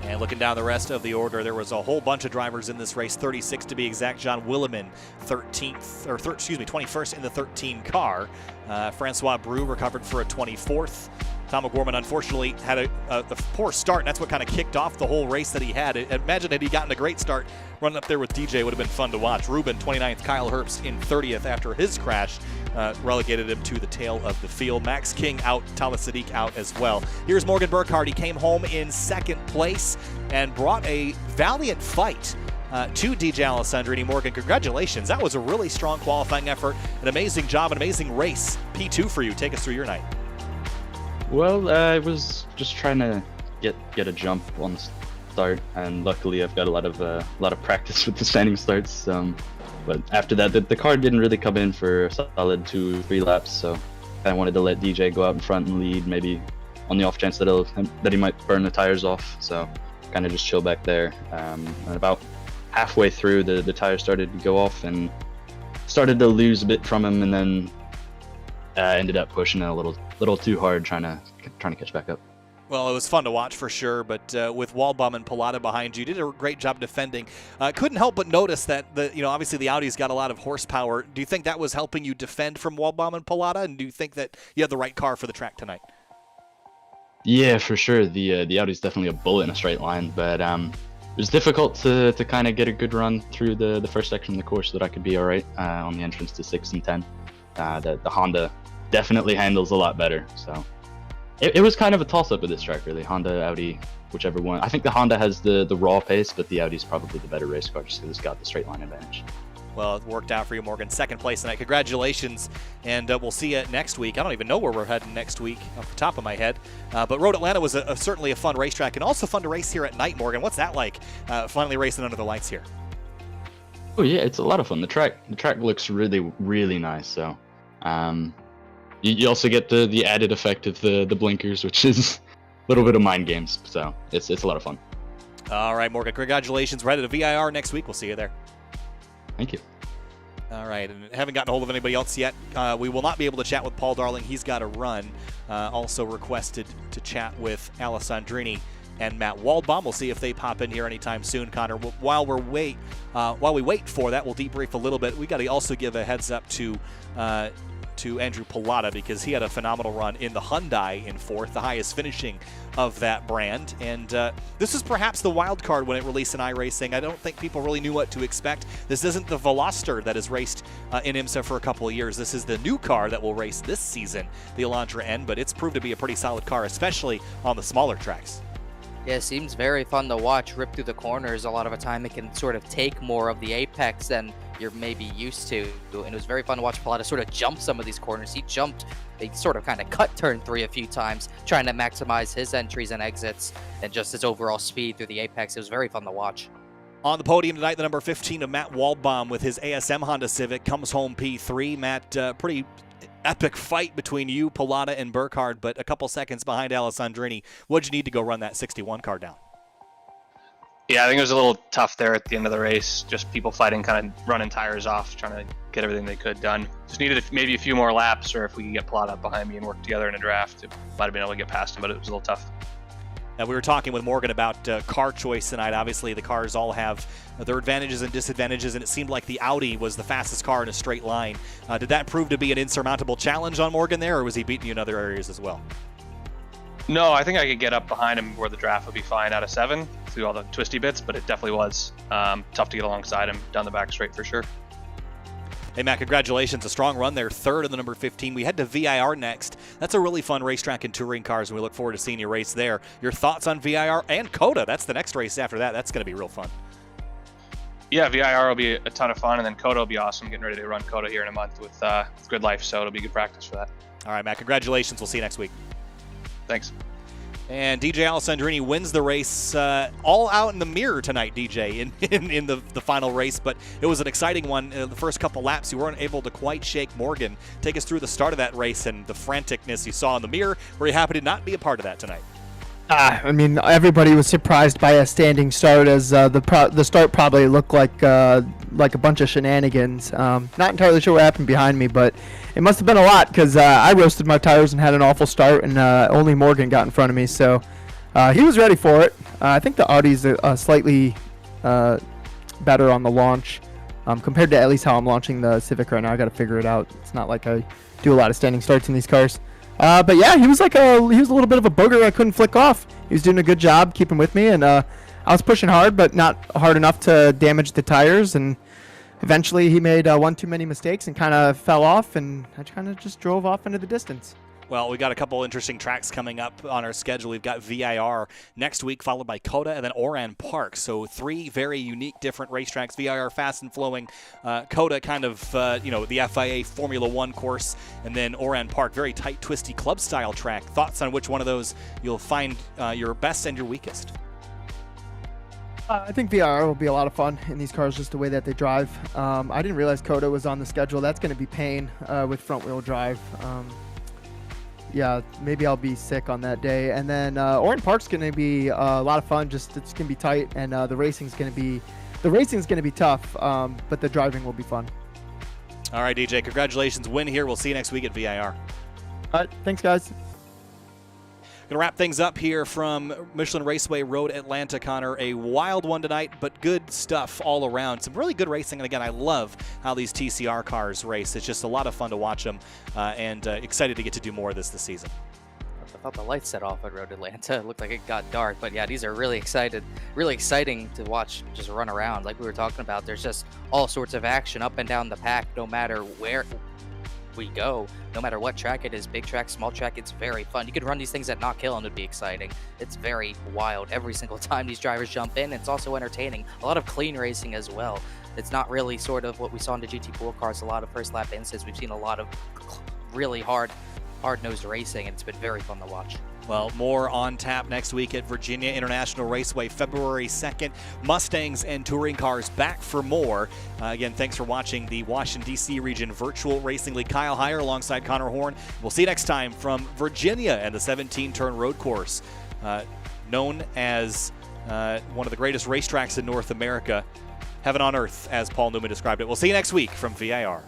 And looking down the rest of the order, there was a whole bunch of drivers in this race, 36 to be exact. John Willeman, 21st in the 13 car. Francois Brou recovered for a 24th. Tom O'Gorman unfortunately had a poor start, and that's what kind of kicked off the whole race that he had. Imagine had he gotten a great start running up there with DJ, would have been fun to watch. Ruben, 29th, Kyle Herbst in 30th after his crash relegated him to the tail of the field. Max King out, Talas Sadiq out as well. Here's Morgan Burkhardt. He came home in 2nd place and brought a valiant fight to DJ Alessandrini. Morgan, congratulations. That was a really strong qualifying effort, an amazing job, an amazing race. P2 for you. Take us through your night. Well, I was just trying to get a jump on the start, and luckily I've got a lot of practice with the standing starts. But after that, the car didn't really come in for a solid 2-3 laps, so I wanted to let DJ go out in front and lead, maybe on the off chance that he might burn the tires off. So kind of just chill back there. And about halfway through, the tires started to go off and started to lose a bit from him, and then ended up pushing it a little too hard, trying to catch back up. Well, it was fun to watch for sure, but with Waldbaum and Palata behind you, did a great job defending. Couldn't help but notice that obviously the Audi's got a lot of horsepower. Do you think that was helping you defend from Waldbaum and Palata, and do you think that you had the right car for the track tonight? Yeah, for sure. The Audi's definitely a bullet in a straight line, but it was difficult to kind of get a good run through the first section of the course so that I could be all right on the entrance to 6 and 10. The Honda definitely handles a lot better, so it was kind of a toss-up at this track, really. Honda, Audi, whichever one. I think the Honda has the raw pace, but the Audi's probably the better race car just because it's got the straight line advantage. Well, it worked out for you, Morgan. 2nd place tonight. Congratulations, and we'll see you next week. I don't even know where we're heading next week off the top of my head, but Road Atlanta was certainly a fun racetrack, and also fun to race here at night, Morgan. What's that like, finally racing under the lights here? Oh yeah, it's a lot of fun. The track looks really, really nice, so you also get the added effect of the blinkers, which is a little bit of mind games, so it's a lot of fun. All right, Morgan, congratulations. We're headed to VIR next week. We'll see you there. Thank you. All right, and haven't gotten a hold of anybody else yet. We will not be able to chat with Paul Darling. He's got to run. Also requested to chat with Alessandrini and Matt Waldbaum. We'll see if they pop in here anytime soon, Connor. While we wait for that, we'll debrief a little bit. We got to also give a heads up to Andrew Palata, because he had a phenomenal run in the Hyundai in 4th, the highest finishing of that brand. And this is perhaps the wild card when it released in iRacing. I don't think people really knew what to expect. This isn't the Veloster that has raced in IMSA for a couple of years. This is the new car that will race this season, the Elantra N, but it's proved to be a pretty solid car, especially on the smaller tracks. Yeah, it seems very fun to watch rip through the corners. A lot of the time it can sort of take more of the apex than you're maybe used to. And it was very fun to watch Palata sort of jump some of these corners. He sort of kind of cut turn 3 a few times, trying to maximize his entries and exits and just his overall speed through the apex. It was very fun to watch. On the podium tonight, the number 15 of Matt Waldbaum with his ASM Honda Civic comes home P3. Matt, pretty epic fight between you, Palata, and Burkhardt, but a couple seconds behind Alessandrini. What'd you need to go run that 61 car down? Yeah, I think it was a little tough there at the end of the race. Just people fighting, kind of running tires off, trying to get everything they could done. Just needed maybe a few more laps, or if we could get Palata up behind me and work together in a draft, it might have been able to get past him, but it was a little tough. We were talking with Morgan about car choice tonight. Obviously, the cars all have their advantages and disadvantages, and it seemed like the Audi was the fastest car in a straight line. Did that prove to be an insurmountable challenge on Morgan there, or was he beating you in other areas as well? No, I think I could get up behind him where the draft would be fine out of 7 through all the twisty bits, but it definitely was tough to get alongside him down the back straight for sure. Hey, Matt, congratulations. A strong run there, third in the number 15. We head to VIR next. That's a really fun racetrack in touring cars, and we look forward to seeing you race there. Your thoughts on VIR and COTA? That's the next race after that. That's going to be real fun. Yeah, VIR will be a ton of fun, and then COTA will be awesome. Getting ready to run COTA here in a month with Good Life, so it'll be good practice for that. All right, Matt, congratulations. We'll see you next week. Thanks. And DJ Alessandrini wins the race all out in the mirror tonight, DJ, in the final race. But it was an exciting one. The first couple laps, you weren't able to quite shake Morgan. Take us through the start of that race and the franticness you saw in the mirror. Were you happy to not be a part of that tonight? I mean, everybody was surprised by a standing start, as the start probably looked like a bunch of shenanigans. Not entirely sure what happened behind me, but it must have been a lot, because I roasted my tires and had an awful start, and only Morgan got in front of me, so he was ready for it. I think the Audi's slightly better on the launch compared to at least how I'm launching the Civic right now. I got to figure it out. It's not like I do a lot of standing starts in these cars. But yeah, he was a little bit of a booger I couldn't flick off. He was doing a good job keeping with me, and I was pushing hard, but not hard enough to damage the tires. And eventually, he made one too many mistakes and kind of fell off, and I kind of just drove off into the distance. Well, we got a couple interesting tracks coming up on our schedule. We've got VIR next week, followed by COTA, and then Oran Park. So 3 very unique, different racetracks. VIR fast and flowing, COTA kind of the FIA Formula One course, and then Oran Park, very tight, twisty club style track. Thoughts on which one of those you'll find your best and your weakest? I think VIR will be a lot of fun in these cars, just the way that they drive. I didn't realize COTA was on the schedule. That's going to be pain with front wheel drive. Yeah, maybe I'll be sick on that day. And then Oran Park's going to be a lot of fun. Just it's going to be tight, and the racing's going to be tough, but the driving will be fun. All right, DJ, congratulations. Win here. We'll see you next week at VIR. All right, thanks, guys. Going to wrap things up here from Michelin Raceway Road Atlanta, Connor. A wild one tonight, but good stuff all around. Some really good racing, and again, I love how these TCR cars race. It's just a lot of fun to watch them, and excited to get to do more of this season. I thought the lights set off at Road Atlanta. It looked like it got dark, but yeah, these are really exciting to watch just run around. Like we were talking about, there's just all sorts of action up and down the pack, no matter where we go, no matter what track it is, big track, small track. It's very fun. You could run these things at Knock Hill and it'd be exciting. It's very wild every single time these drivers jump in. It's also entertaining. A lot of clean racing as well. It's not really sort of what we saw in the GT4 cars, a lot of first lap incidents. We've seen a lot of really hard-nosed racing, and it's been very fun to watch. Well, more on tap next week at Virginia International Raceway, February 2nd. Mustangs and touring cars back for more. Again, thanks for watching the Washington, D.C. Region Virtual Racing League. Kyle Heyer alongside Connor Horn. We'll see you next time from Virginia and the 17-turn road course, known as one of the greatest racetracks in North America. Heaven on earth, as Paul Newman described it. We'll see you next week from VIR.